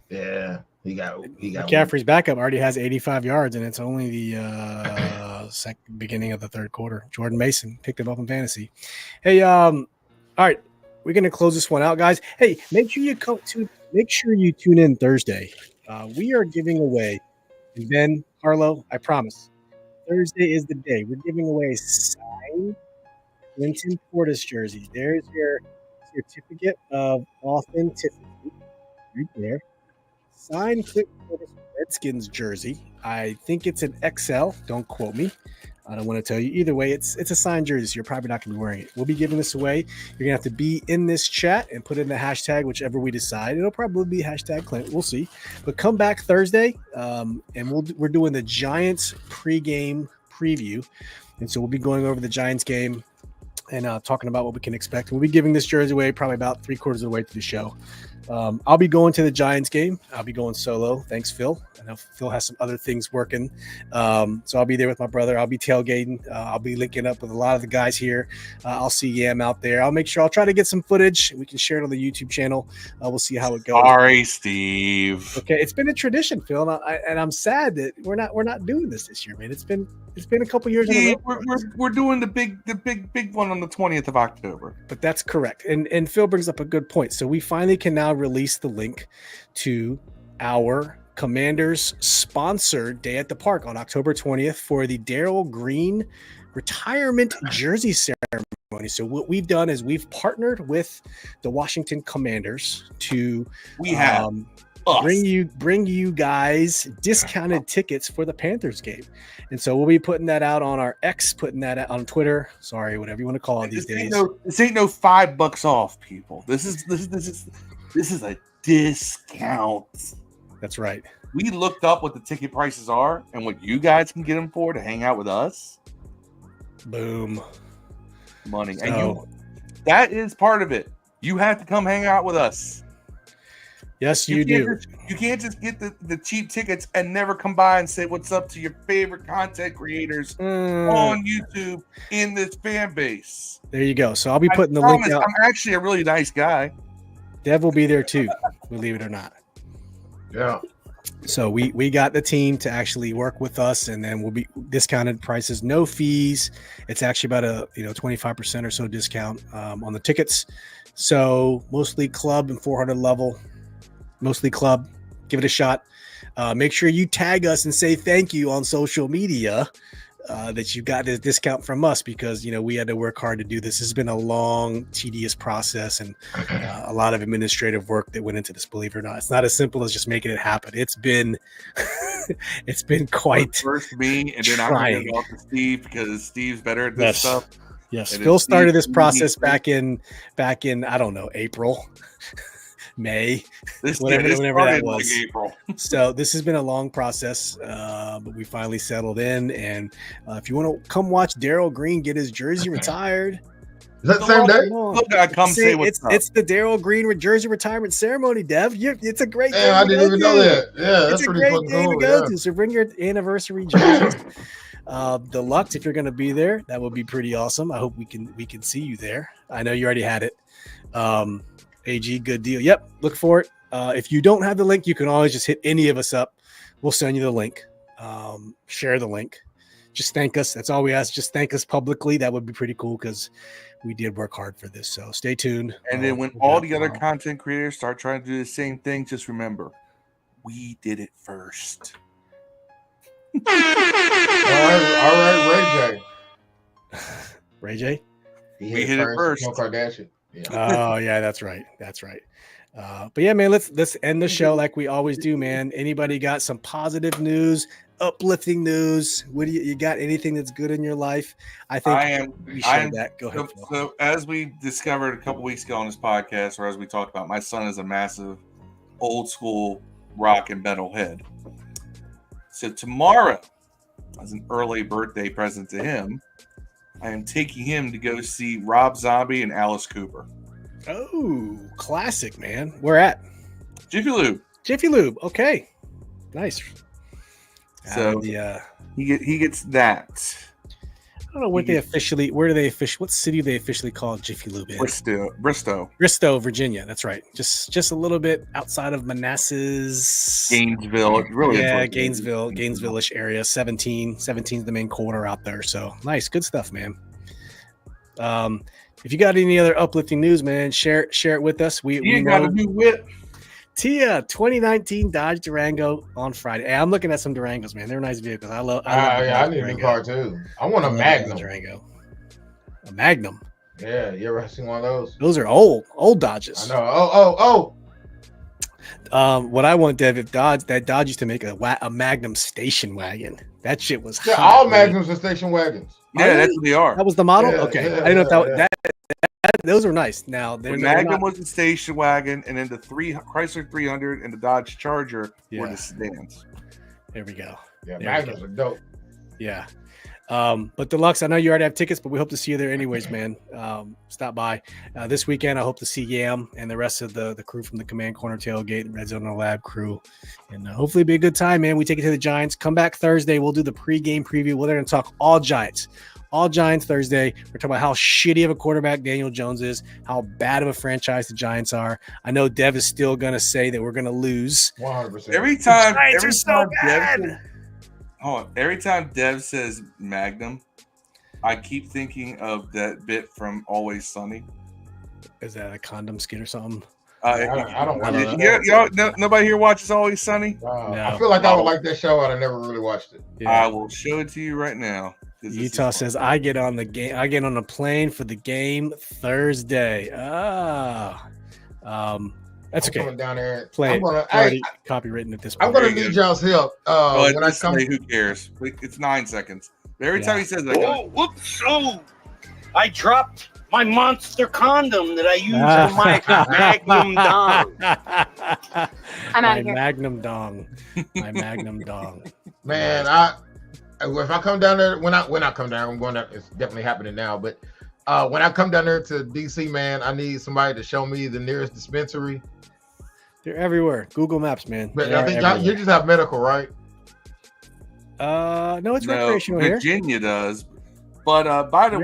Yeah. He got McCaffrey's backup already has 85 yards, and it's only the beginning of the third quarter. Jordan Mason picked him up in fantasy. Hey, all right, we're gonna close this one out, guys. Hey, make sure you tune in Thursday. We are giving away, and Ben, Carlo, I promise, Thursday is the day. We're giving away a signed Clinton Portis jersey. There's your certificate of authenticity right there. Signed Clinton Portis Redskins jersey. I think it's an XL. Don't quote me. I don't want to tell you. Either way, it's a signed jersey, so you're probably not going to be wearing it. We'll be giving this away. You're going to have to be in this chat and put in the hashtag, whichever we decide. It'll probably be hashtag Clint. We'll see. But come back Thursday, and we're doing the Giants pregame preview. And so we'll be going over the Giants game and talking about what we can expect. We'll be giving this jersey away probably about 3/4 of the way through the show. I'll be going to the Giants game. I'll be going solo. Thanks, Phil. I know Phil has some other things working. So I'll be there with my brother. I'll be tailgating. I'll be linking up with a lot of the guys here. I'll see Yam out there. I'll try to get some footage. We can share it on the YouTube channel. We'll see how it goes. Sorry, Steve. Okay, it's been a tradition, Phil, and I'm sad that we're not doing this year, man. It's been a couple years. Yeah, we're doing the big one on the 20th of October. But that's correct. And Phil brings up a good point. So we finally can now release the link to our Commanders sponsored Day at the Park on October 20th for the Darryl Green retirement jersey ceremony. So what we've done is we've partnered with the Washington Commanders to bring you guys discounted tickets for the Panthers game. And so we'll be putting that out on our X, putting that out on Twitter. Sorry, whatever you want to call it these days. This ain't no $5 off, people. This is a discount. That's right. We looked up what the ticket prices are and what you guys can get them for to hang out with us. Boom. Money. And that is part of it. You have to come hang out with us. Yes, you do. You can't just get the cheap tickets and never come by and say what's up to your favorite content creators on YouTube in this fan base. There you go. So I'll be putting the link out. I'm actually a really nice guy. Dev will be there too, believe it or not. Yeah. So we got the team to actually work with us, and then we'll be discounted prices, no fees. It's actually about a 25% or so discount on the tickets. So mostly club and 400 level. Mostly club. Give it a shot. Make sure you tag us and say thank you on social media that you got this discount from us, because we had to work hard to do this. This has been a long, tedious process, and a lot of administrative work that went into this. Believe it or not, it's not as simple as just making it happen. It's been quite first me, and then I'm going to go to Steve because Steve's better at this stuff. Yes, Phil started this process back in I don't know, April. May, whatever that was. Like April. So this has been a long process, but we finally settled in. And if you want to come watch Darryl Green get his jersey retired, is that the same day? It's the Darryl Green jersey retirement ceremony, Dev. It's a great day. I didn't even know that. Yeah, it's a great day to go to. So bring your anniversary jerseys. Deluxe, if you're going to be there, that would be pretty awesome. I hope we can see you there. I know you already had it. AG, good deal. Yep, look for it. If you don't have the link, you can always just hit any of us up. We'll send you the link. Share the link. Just thank us. That's all we ask. Just thank us publicly. That would be pretty cool because we did work hard for this. So stay tuned. And then when all the other content creators start trying to do the same thing, just remember, we did it first. All right, Ray J. Ray J? We hit it first. Kardashian. Yeah. Oh yeah, that's right. But yeah, man, let's end the show like we always do, man. Anybody got some positive news, uplifting news. What do you got? Anything that's good in your life? I think we shared that. Go ahead. So as we discovered a couple weeks ago on this podcast, or as we talked about, my son is a massive old school rock and metal head. So tomorrow, as an early birthday present to him, I am taking him to go see Rob Zombie and Alice Cooper. Oh, classic, man. Where at? Jiffy Lube. Jiffy Lube. Okay, nice. So he gets that. I don't know what what city they officially call Jiffy Lube in? Bristow, Virginia. That's right. Just a little bit outside of Manassas. Gainesville. Gainesville-ish area. 17 is the main quarter out there. So nice, good stuff, man. If you got any other uplifting news, man, share it with us. We got a new whip. Tia 2019 Dodge Durango on Friday. Hey, I'm looking at some Durangos, man. They're nice vehicles. I love I need a new car too. I want a Magnum Durango. A Magnum. Yeah, you ever seen one of those? Those are old Dodges. I know. What I want, Dev, if Dodge used to make a Magnum station wagon. That shit was hot. All Magnums are station wagons. Yeah, that's what they are. That was the model. Yeah, okay, yeah, I didn't know if that those were nice. Now the Magnum was the station wagon, and then the Chrysler 300 and the Dodge Charger were the sedans. There we go. Yeah, Magnums are dope. Yeah. But Deluxe, I know you already have tickets, but we hope to see you there anyways, man. Stop by this weekend. I hope to see Yam and the rest of the crew from the Command Corner Tailgate, Red Zone Lab crew, and hopefully it'll be a good time, man. We take it to the Giants. Come back Thursday. We'll do the pregame preview. We're going to talk all Giants Thursday. We're talking about how shitty of a quarterback Daniel Jones is, how bad of a franchise the Giants are. I know Dev is still going to say that we're going to lose. 100%. Every time Dev says Magnum, I keep thinking of that bit from Always Sunny. Is that a condom skit or something? I don't watch it. Nobody here watches Always Sunny? No. I feel like I would like that show, and I never really watched it. Yeah. I will show it to you right now. Utah says I get on the plane for the game Thursday. That's okay. Coming down there. Play it. Copywritten at this point. I'm going to need y'all's help. When I come, who cares? It's 9 seconds. Every time he says that, whoops! Oh, I dropped my monster condom that I use on my Magnum dong. I'm out of here. Magnum dong. My Magnum dong. Man, if I come down there, when I come down, I'm going. It's definitely happening now. But when I come down there to DC, man, I need somebody to show me the nearest dispensary. They're everywhere. Google Maps, man. But I think you just have medical, right? No, it's recreational here. Virginia does. But by the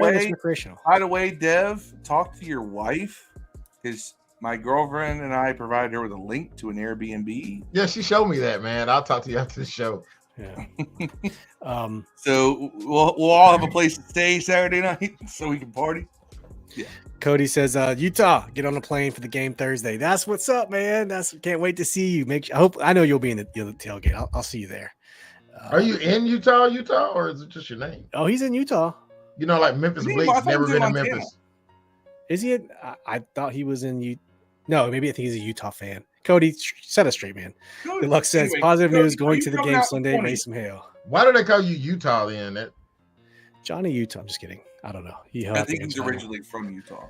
way, Dev, talk to your wife, because my girlfriend and I provided her with a link to an Airbnb. Yeah, she showed me that, man. I'll talk to you after the show. Yeah. So we'll all have a place to stay Saturday night so we can party. Yeah. Cody says, Utah, get on the plane for the game Thursday. That's what's up, man. Can't wait to see you. I know you'll be in the tailgate. I'll see you there. Are you in Utah, or is it just your name? Oh, he's in Utah. You know, like Memphis Bleak's never been in Memphis. Is he? I thought he was in Utah. No, maybe I think he's a Utah fan. Cody, set us straight, man. Deluxe says, positive news going to the game Sunday. Mason Hale. Why do they call you Utah then? Johnny Utah. I'm just kidding. I don't know. I think he's originally from Utah.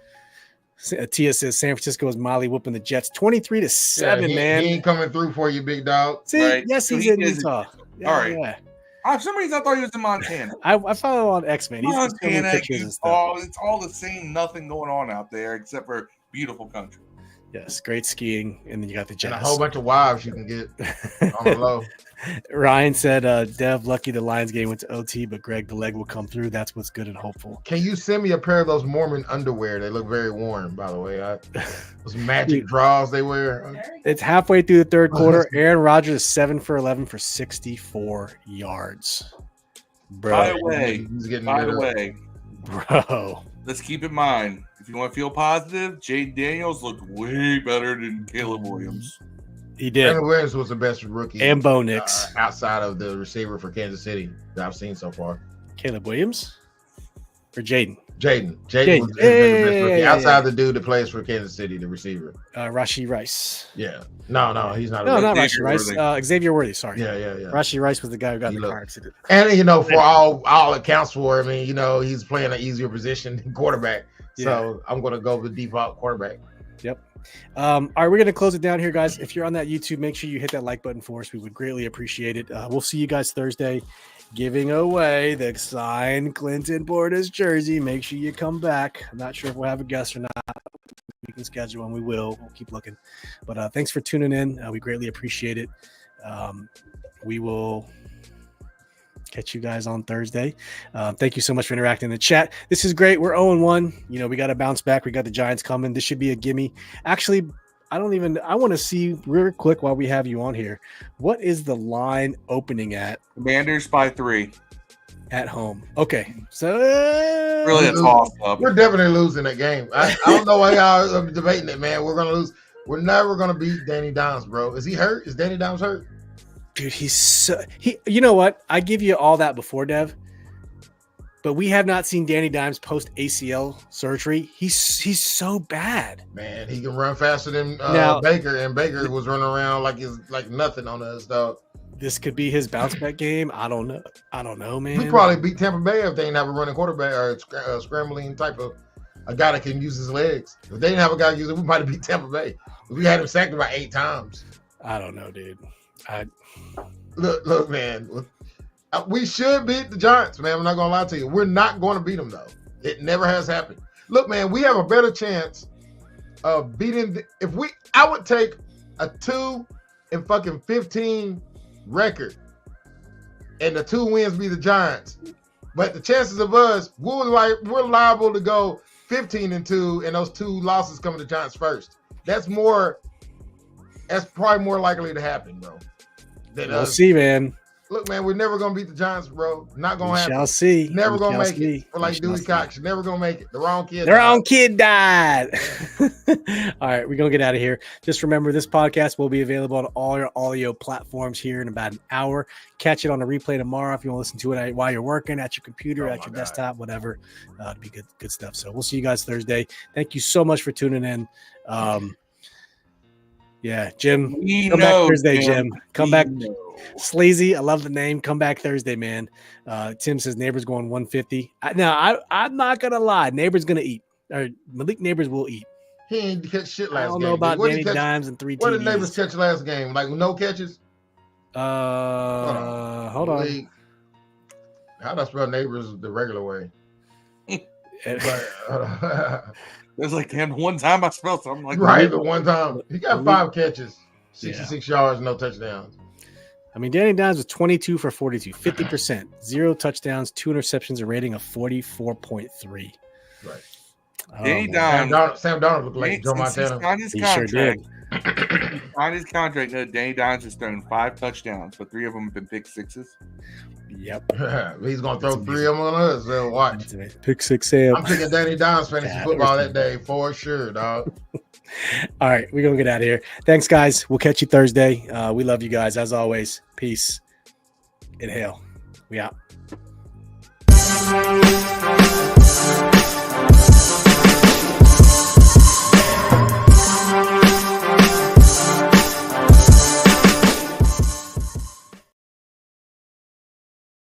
Tia says San Francisco is Molly whooping the Jets 23-7, man. He ain't coming through for you, big dog. See, right. Yes, he's in Utah. All right. Yeah. For some reason, I thought he was in Montana. I follow on X-Men. Montana, it's all the same. Nothing going on out there except for beautiful country. Yes, great skiing, and then you got the Jets. And a whole bunch of wives you can get on the low. Ryan said, Dev, lucky the Lions game went to OT, but Greg, the leg will come through. That's what's good and hopeful. Can you send me a pair of those Mormon underwear? They look very warm, by the way. Those magic draws they wear. It's halfway through the third quarter. Aaron Rodgers is 7 for 11 for 64 yards. Bro. By the way, bro. Let's keep in mind, if you want to feel positive, Jaden Daniels looked way better than Caleb Williams. He did. Caleb Williams was the best rookie. And Bo Nix. Outside of the receiver for Kansas City that I've seen so far. Caleb Williams? Or Jaden? Jaden has Jaden. been the best rookie. Yeah. Outside the dude that plays for Kansas City, the receiver. Rashi Rice. Yeah. No, he's not. No, not Xavier Rashi Rice. Xavier Worthy. Sorry. Yeah. Rashi Rice was the guy who got He in the looked- car accident. And for all accounts for, I mean, he's playing an easier position than quarterback. So I'm going to go with default quarterback. Yep. All right, we're going to close it down here, guys. If you're on that YouTube, make sure you hit that like button for us. We would greatly appreciate it. We'll see you guys Thursday, giving away the signed Clinton Portis jersey. Make sure you come back. I'm not sure if we'll have a guest or not. We can schedule one. We will. We'll keep looking. But thanks for tuning in. We greatly appreciate it. We will catch you guys on Thursday. Thank you so much for interacting in the chat. This is great. We're 0-1. We got to bounce back. We got the Giants coming. This should be a gimme. Actually, I want to see real quick while we have you on here. What is the line opening at? Commanders by 3. At home. Okay. So Really a toss up. We're definitely losing that game. I don't know why y'all are debating it, man. We're going to lose. We're never going to beat Danny Dimes, bro. Is he hurt? Is Danny Dimes hurt? dude, you know what? I give you all that before, Dev. But we have not seen Danny Dimes post ACL surgery. He's so bad. Man, he can run faster than Baker, and Baker was running around like nothing on us, dog. This could be his bounce back game. I don't know, man. We probably beat Tampa Bay if they didn't have a running quarterback or a scrambling type of a guy that can use his legs. If they didn't have a guy using, we might have beat Tampa Bay. We had him sacked about 8 times. I don't know, dude. Look, man. We should beat the Giants, man. I'm not gonna lie to you. We're not going to beat them though. It never has happened. Look, man, we have a better chance of beating. I would take a 2-15 record, and the 2 wins be the Giants. But the chances of us, we're liable to go 15-2, and those 2 losses come to the Giants first. That's probably more likely to happen, bro. We'll see, man. Look, man, we're never gonna beat the Giants, bro. Not gonna happen. Shall see. Never gonna make it. Or like Dewey Cox, you're never gonna make it. The wrong kid died. All right, we're gonna get out of here. Just remember, this podcast will be available on all your audio platforms here in about an hour. Catch it on a replay tomorrow if you want to listen to it while you're working at your computer, at your desktop, whatever. It'd be good stuff. So we'll see you guys Thursday. Thank you so much for tuning in. Yeah, Jim. Come back Thursday, Jim. Come back. Sleazy, I love the name. Come back Thursday, man. Tim says Neighbors going 150. I'm not gonna lie. Neighbors gonna eat. Or Malik Neighbors will eat. He ain't catch shit last game. I don't know about Danny Dimes and 3 TDs. What did Neighbors catch last game? Like no catches? Hold on. How do I spell Neighbors the regular way? There's like one time I spelled something like right, the one time he got 5 catches, 66 yards, no touchdowns. I mean, Danny Dimes was 22 for 42, 50%, 0 touchdowns, 2 interceptions, a rating of 44.3. Right. Danny Dimes. Sam Darnold looked like Joe Montana. He sure did. On his contract, Danny Dimes has thrown 5 touchdowns, but 3 of them have been pick sixes. Yep. He's gonna throw 3 of them on us. So watch. Pick 6 Sam. I'm picking Danny Dimes fantasy football that day for sure, dog. All right, we're gonna get out of here. Thanks, guys. We'll catch you Thursday. We love you guys as always. Peace. Inhale. We out.